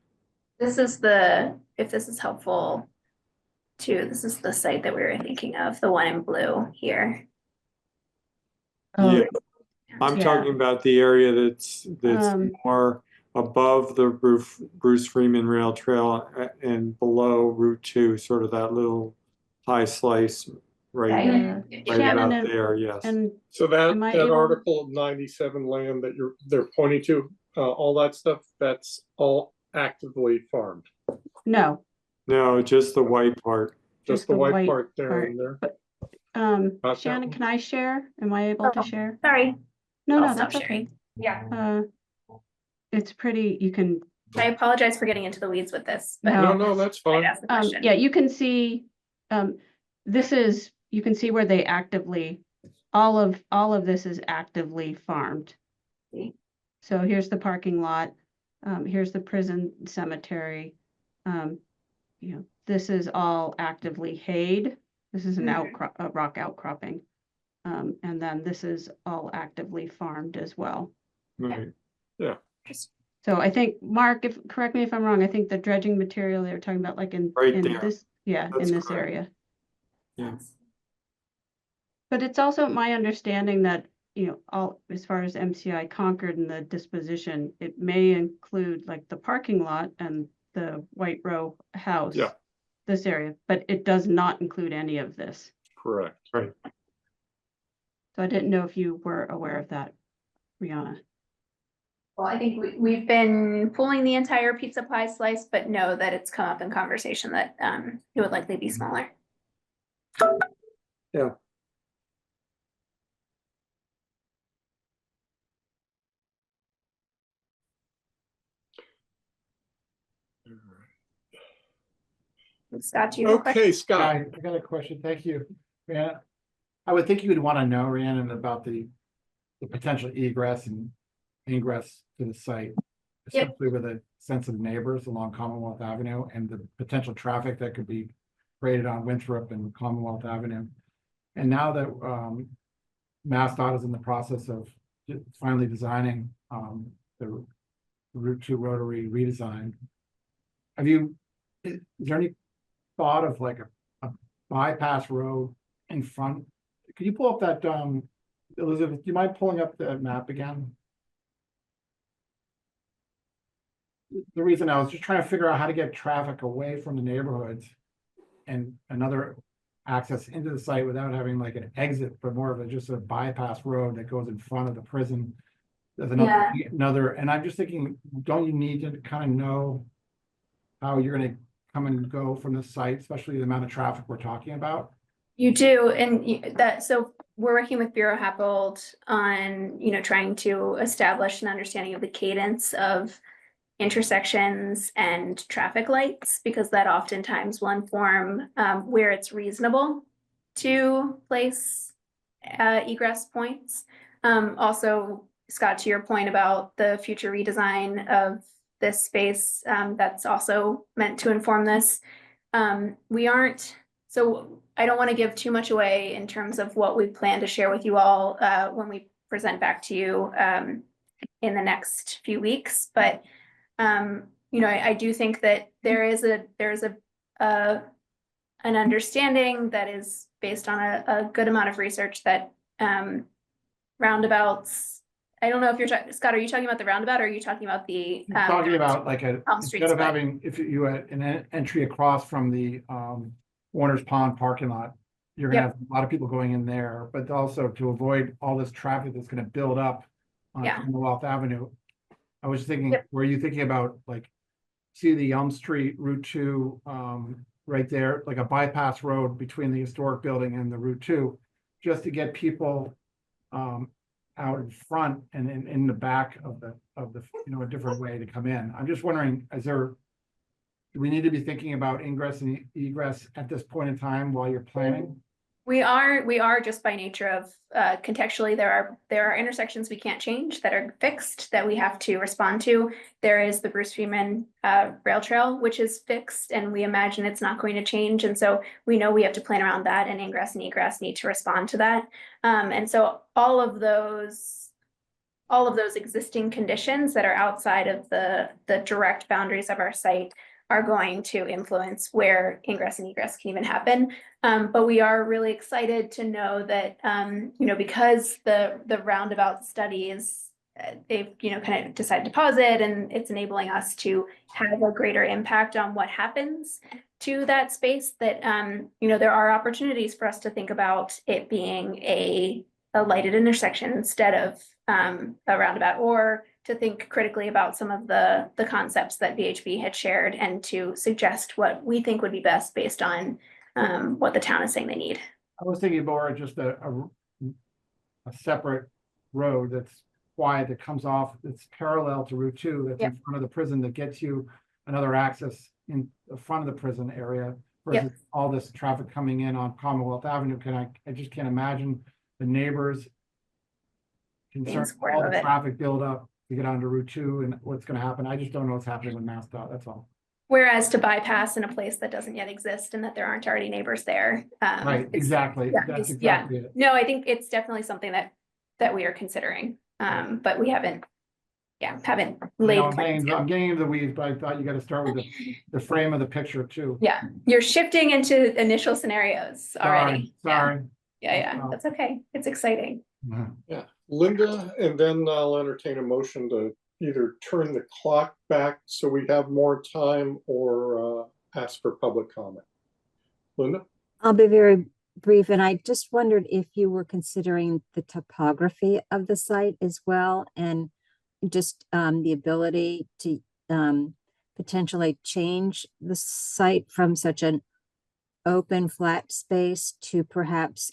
If this is helpful too, this is the site that we were thinking of, the one in blue here. Oh, Yeah, I'm talking about the area that's more above the Bruce Freeman Rail Trail and below Route 2, sort of that little high slice right Shannon, about there. Yes. And So that Am I able- Article 97 land that they're pointing to, all that stuff, that's all actively farmed. no, just the white part. Just the white part there part. and there. But Not that Shannon, one. can I share? Am I able to share? Sorry. No, I'll no, stop that's okay. sharing. Yeah. It's pretty, you can, I apologize for getting into the weeds with this, but No. No, that's I'd fine. ask the question. yeah, you can see, you can see where they actively, all of this is actively farmed. See. So here's the parking lot, here's the prison cemetery. This is all actively hayed. This is an a rock outcropping. And then this is all actively farmed as well. Right. So I think, Mark, correct me if I'm wrong, I think the dredging material they were talking about like in Right there. this, yeah, That's in this correct. area. Yeah. But it's also my understanding that, all, as far as MCI Concord and the disposition, it may include like the parking lot and the White Row house. Yeah. This area, but it does not include any of this. Correct. Right. So I didn't know if you were aware of that, Rihanna. Well, I think we've been pulling the entire pizza pie slice, but know that it's come up in conversation that it would likely be smaller. Yeah. Scott, do you have a question? Okay, Scott. I got a question. Thank you. Yeah. I would think you would want to know, Rhiannon, about the potential egress and ingress to the site, Yep. especially with the sensitive neighbors along Commonwealth Avenue and the potential traffic that could be created on Winthrop and Commonwealth Avenue. And now that MassDOT is in the process of finally designing the Route 2 rotary redesign, is there any thought of like a bypass road in front? Could you pull up that, Elizabeth, do you mind pulling up the map again? The reason I was just trying to figure out how to get traffic away from the neighborhoods and another access into the site without having like an exit, but more of just a bypass road that goes in front of the prison. There's another, and I'm just thinking, don't you need to kind of know how you're gonna come and go from the site, especially the amount of traffic we're talking about? You do, and so we're working with Bureau Happold on, trying to establish an understanding of the cadence of intersections and traffic lights, because that oftentimes will inform where it's reasonable to place egress points. Also, Scott, to your point about the future redesign of this space, that's also meant to inform this. So I don't want to give too much away in terms of what we plan to share with you all when we present back to you in the next few weeks. But I do think that there's an understanding that is based on a good amount of research that roundabouts. I don't know if you're talking, Scott, are you talking about the roundabout or are you talking about the? I'm talking about like Elm Street instead of split. having, if you had an entry across from the Warner's Pond parking lot, you're gonna Yep. have a lot of people going in there, but also to avoid all this traffic that's gonna build up on Yeah. Commonwealth Avenue. I was thinking, Yep. were you thinking about like, see the Elm Street Route 2 right there, like a bypass road between the historic building and the Route 2, just to get people out in front and in the back of the a different way to come in. I'm just wondering, do we need to be thinking about ingress and egress at this point in time while you're planning? We are just by nature of contextually, there are intersections we can't change that are fixed that we have to respond to. There is the Bruce Freeman rail trail, which is fixed, and we imagine it's not going to change. And so we know we have to plan around that, and ingress and egress need to respond to that. And so all of those existing conditions that are outside of the direct boundaries of our site are going to influence where ingress and egress can even happen. But we are really excited to know that, because the roundabout studies, they've, kind of decided to pause it, and it's enabling us to have a greater impact on what happens to that space, that, there are opportunities for us to think about it being a lighted intersection instead of a roundabout, or to think critically about some of the concepts that VHB had shared and to suggest what we think would be best based on what the town is saying they need. I was thinking more just a separate road that's wide, that comes off, that's parallel to Route 2, that's in front of the prison, that gets you another access in the front of the prison area versus all this traffic coming in on Commonwealth Avenue. I just can't imagine the neighbors concerned, all the traffic build up to get onto Route 2 and what's going to happen. I just don't know what's happening with MassDOT, that's all. Whereas to bypass in a place that doesn't yet exist and that there aren't already neighbors there. Right, exactly. That's exactly it. No, I think it's definitely something that we are considering, but we haven't yeah, haven't You laid know, plans I'm yet. getting into the weeds, but I thought you got to start with the frame of the picture too. Yeah, you're shifting into initial scenarios already. Sorry. Yeah, Oh. that's okay. It's exciting. Yeah, Linda, and then I'll entertain a motion to either turn the clock back so we have more time or ask for public comment. Linda? I'll be very brief, and I just wondered if you were considering the topography of the site as well, and just the ability to potentially change the site from such an open, flat space to perhaps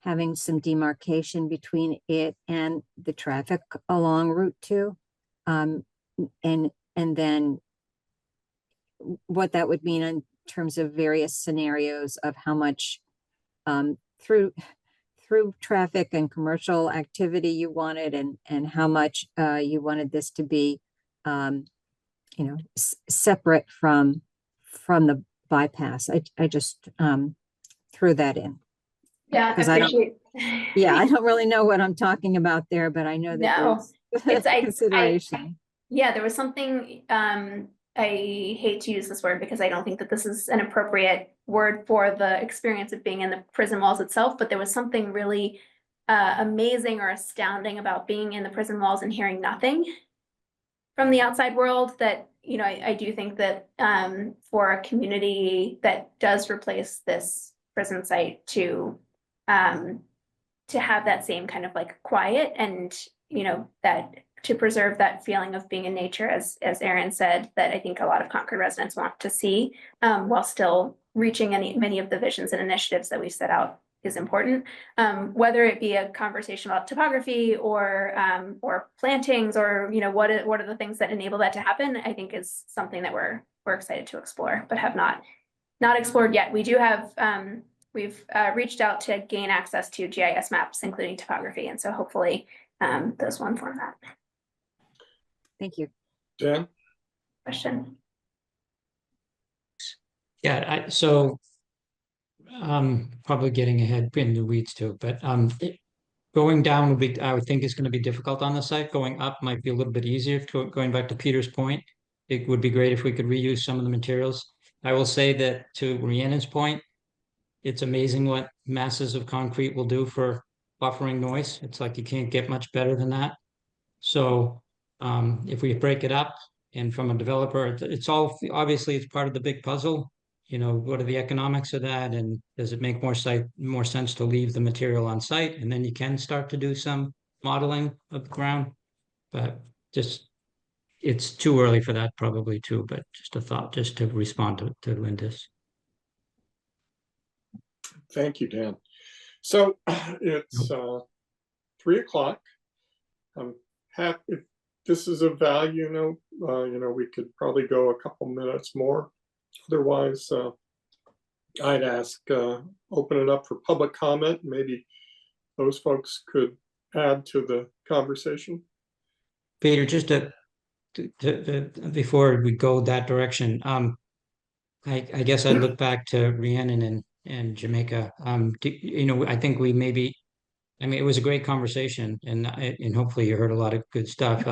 having some demarcation between it and the traffic along Route 2. And then what that would mean in terms of various scenarios of how much through traffic and commercial activity you wanted, and how much you wanted this to be separate from the bypass. I just threw that in. Yeah, I 'Cause I don't- appreciate. Yeah, I don't really know what I'm talking about there, but I know that No, there's I consideration. yeah, there was something, I hate to use this word because I don't think that this is an appropriate word for the experience of being in the prison walls itself, but there was something really amazing or astounding about being in the prison walls and hearing nothing from the outside world that, you know, I do think that for a community that does replace this prison site to have that same kind of like quiet and, you know, that to preserve that feeling of being in nature, as Erin said, that I think a lot of Concord residents want to see, while still reaching many of the visions and initiatives that we set out is important. Whether it be a conversation about topography or plantings, or, you know, what are the things that enable that to happen, I think is something that we're excited to explore, but have not explored yet. We do have, we've reached out to gain access to GIS maps, including topography, and so hopefully those will inform that. Thank you. Dan? Question. Yeah, so probably getting ahead in the weeds too, but going down would be, I would think is going to be difficult on the site. Going up might be a little bit easier. Going back to Peter's point, it would be great if we could reuse some of the materials. I will say that to Rhiannon's point, it's amazing what masses of concrete will do for buffering noise. It's like you can't get much better than that. So if we break it up, and from a developer, it's all, obviously it's part of the big puzzle. You know, what are the economics of that, and does it make more sense to leave the material on site, and then you can start to do some modeling of the ground. But just, it's too early for that probably too, but just a thought, just to respond to Linda's. Thank you, Dan. So it's 3 o'clock. I'm happy. If this is of value, we could probably go a couple minutes more. Otherwise, I'd ask, open it up for public comment. Maybe those folks could add to the conversation. Peter, just to before we go that direction, I guess I'd look back to Rhiannon and Jamaica. I think we maybe, I mean, it was a great conversation, and hopefully you heard a lot of good stuff.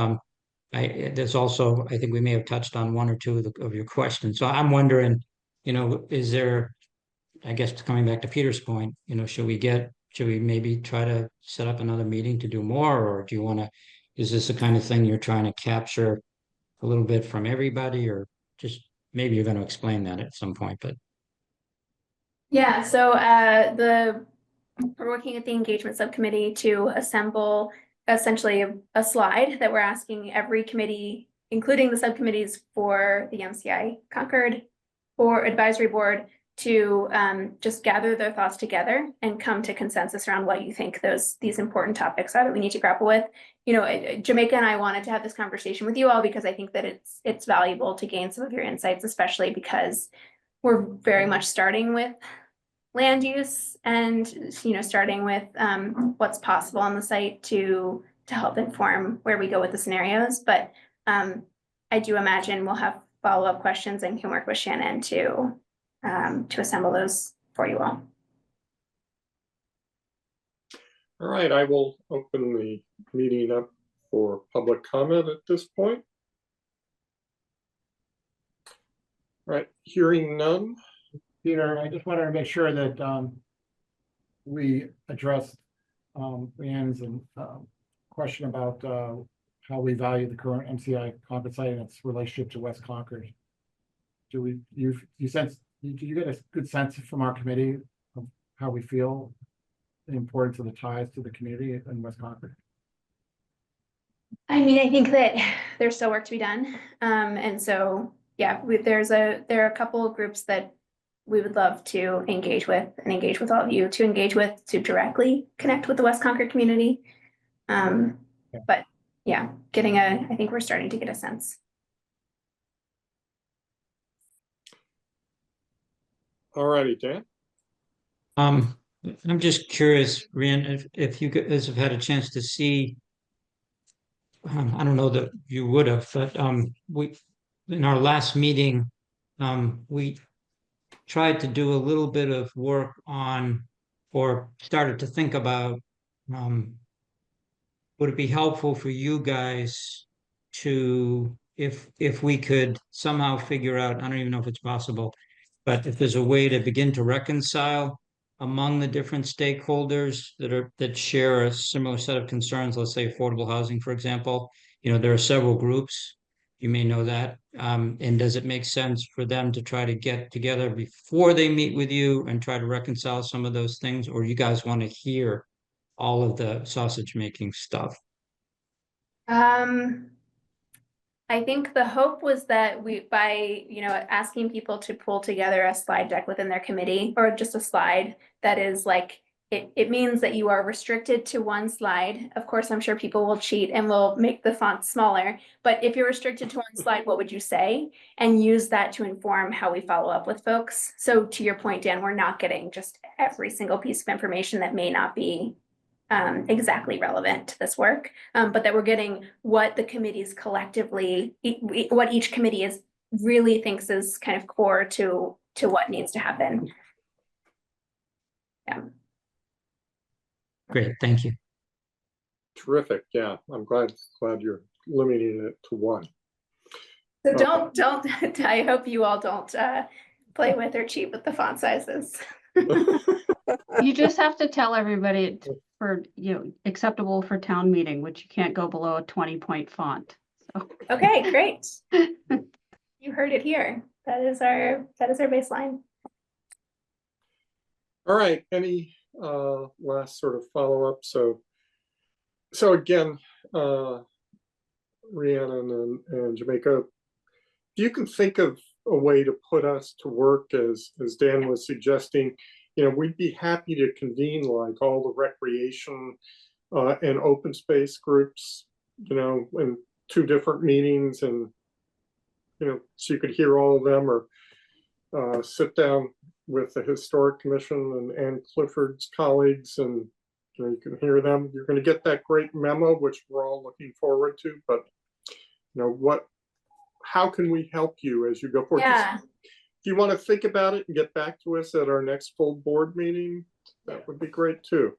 There's also, I think we may have touched on one or two of your questions. So I'm wondering, is there, I guess coming back to Peter's point, should we maybe try to set up another meeting to do more, or do you want to, is this the kind of thing you're trying to capture a little bit from everybody, or just maybe you're going to explain that at some point, but. Yeah, so we're working at the engagement subcommittee to assemble essentially a slide that we're asking every committee, including the subcommittees for the MCI Concord or advisory board, to just gather their thoughts together and come to consensus around what you think these important topics are that we need to grapple with. Jamaica and I wanted to have this conversation with you all because I think that it's valuable to gain some of your insights, especially because we're very much starting with land use and starting with what's possible on the site to help inform where we go with the scenarios. But I do imagine we'll have follow-up questions and can work with Shannon to assemble those for you all. All right, I will open the meeting up for public comment at this point? Right, hearing none. Peter, I just wanted to make sure that we addressed Leanne's question about how we value the current MCI Concord site and its relationship to West Concord. Do you get a good sense from our committee of how we feel the importance of the ties to the community in West Concord? I mean, I think that there's still work to be done. And so, yeah, there are a couple of groups that we would love to engage with and engage with all of you to engage with, to directly connect with the West Concord community. But yeah, I think we're starting to get a sense. All righty, Dan. I'm just curious, Ryan, if you guys have had a chance to see, I don't know that you would have, but in our last meeting, we tried to do a little bit of work on, or started to think about, would it be helpful for you guys to, if we could somehow figure out, I don't even know if it's possible, but if there's a way to begin to reconcile among the different stakeholders that share a similar set of concerns, let's say affordable housing, for example, there are several groups, you may know that. And does it make sense for them to try to get together before they meet with you and try to reconcile some of those things? Or you guys want to hear all of the sausage making stuff? I think the hope was that by asking people to pull together a slide deck within their committee, or just a slide that is like, it means that you are restricted to one slide. Of course, I'm sure people will cheat and will make the font smaller, but if you're restricted to one slide, what would you say? And use that to inform how we follow up with folks. So to your point, Dan, we're not getting just every single piece of information that may not be exactly relevant to this work, but that we're getting what the committees collectively, what each committee really thinks is kind of core to what needs to happen. Yeah. Great, thank you. Terrific. Yeah, I'm glad you're limiting it to one. So don't. I hope you all don't play with or cheat with the font sizes. You just have to tell everybody it's for, acceptable for town meeting, which you can't go below a 20-point font. So. Okay, great. You heard it here. That is our baseline. All right, any last sort of follow-up? So again, Rhiannon and Jamaica, if you can think of a way to put us to work, as Dan was suggesting, we'd be happy to convene like all the recreation and open space groups, in 2 different meetings, and so you could hear all of them, or sit down with the Historic Commission and Ann Clifford's colleagues, and you can hear them. You're going to get that great memo, which we're all looking forward to. But how can we help you as you go forward? Yeah. If you want to think about it and get back to us at our next full board meeting, that would be great too.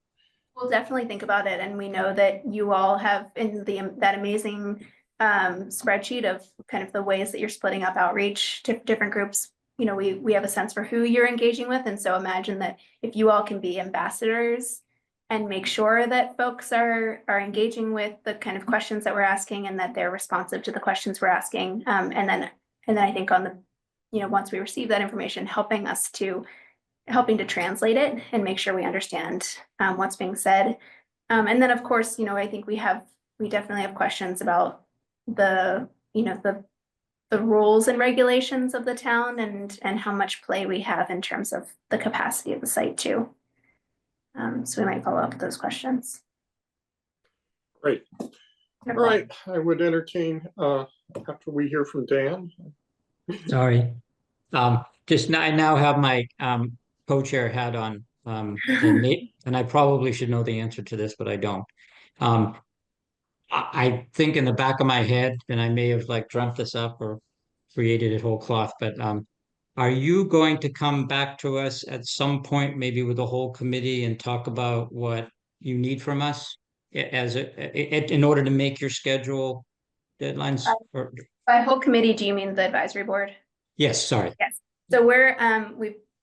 We'll definitely think about it, and we know that you all have in that amazing spreadsheet of kind of the ways that you're splitting up outreach to different groups. We have a sense for who you're engaging with, and so imagine that if you all can be ambassadors and make sure that folks are engaging with the kind of questions that we're asking, and that they're responsive to the questions we're asking, and then I think on the once we receive that information, helping to translate it and make sure we understand what's being said. And then of course, I think we definitely have questions about the rules and regulations of the town, and how much play we have in terms of the capacity of the site too. So we might follow up with those questions. Great. All right, I would entertain after we hear from Dan. Sorry. I now have my co-chair hat on, and I probably should know the answer to this, but I don't. I think in the back of my head, and I may have dreamt this up or created it whole cloth, but are you going to come back to us at some point, maybe with the whole committee, and talk about what you need from us? in order to make your schedule deadlines? Or, By whole committee, do you mean the advisory board? yes, sorry. Yes. So we're,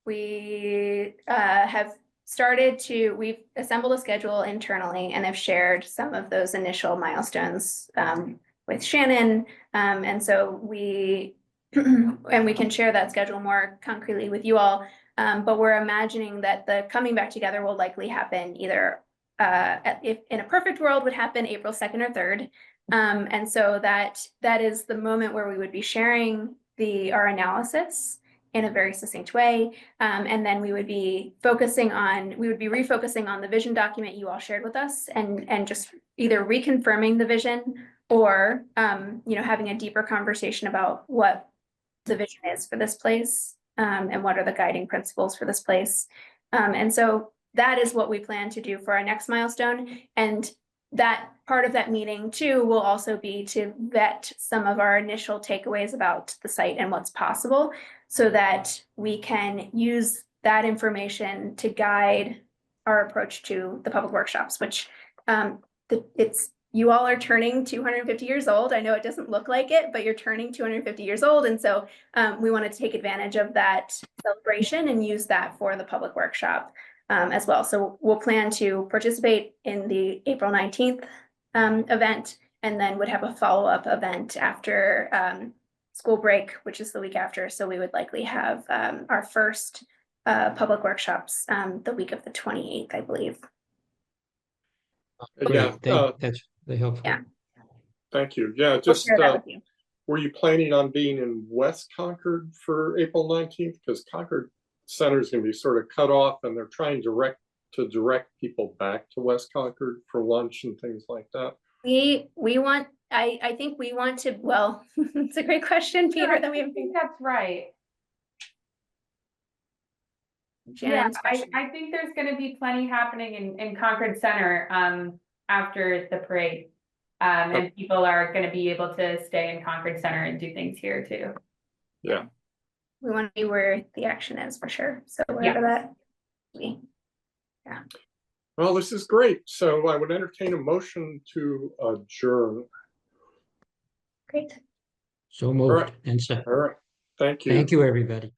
we have started to, we've assembled a schedule internally and have shared some of those initial milestones with Shannon. And so we, and we can share that schedule more concretely with you all. But we're imagining that the coming back together will likely happen either, if in a perfect world would happen April 2nd or 3rd. And so that is the moment where we would be sharing our analysis in a very succinct way. And then we would be refocusing on the vision document you all shared with us and just either reconfirming the vision or, having a deeper conversation about what the vision is for this place, and what are the guiding principles for this place. And so that is what we plan to do for our next milestone. And that part of that meeting too will also be to vet some of our initial takeaways about the site and what's possible so that we can use that information to guide our approach to the public workshops, which you all are turning 250 years old. I know it doesn't look like it, but you're turning 250 years old. And so we wanted to take advantage of that celebration and use that for the public workshop as well. So we'll plan to participate in the April 19th event, and then would have a follow-up event after school break, which is the week after. So we would likely have our first public workshops the week of the 28th, I believe. Yeah, That's really helpful. Yeah. thank you. Yeah, We'll just, share that with you. were you planning on being in West Concord for April 19th? Because Concord Center is going to be sort of cut off and they're trying to direct people back to West Concord for lunch and things like that. I think we want to, well, it's a great question, Peter, Yeah, that we I have. think that's right. Shannon's Yeah, question. I think there's gonna be plenty happening in Concord Center after the parade. And people are gonna be able to stay in Concord Center and do things here too. Yeah. We want to be where the action is for sure. So wherever that be. Well, this is great. So I would entertain a motion to adjourn. Great. So moved. All right. And so, All right. Thank you. thank you, everybody.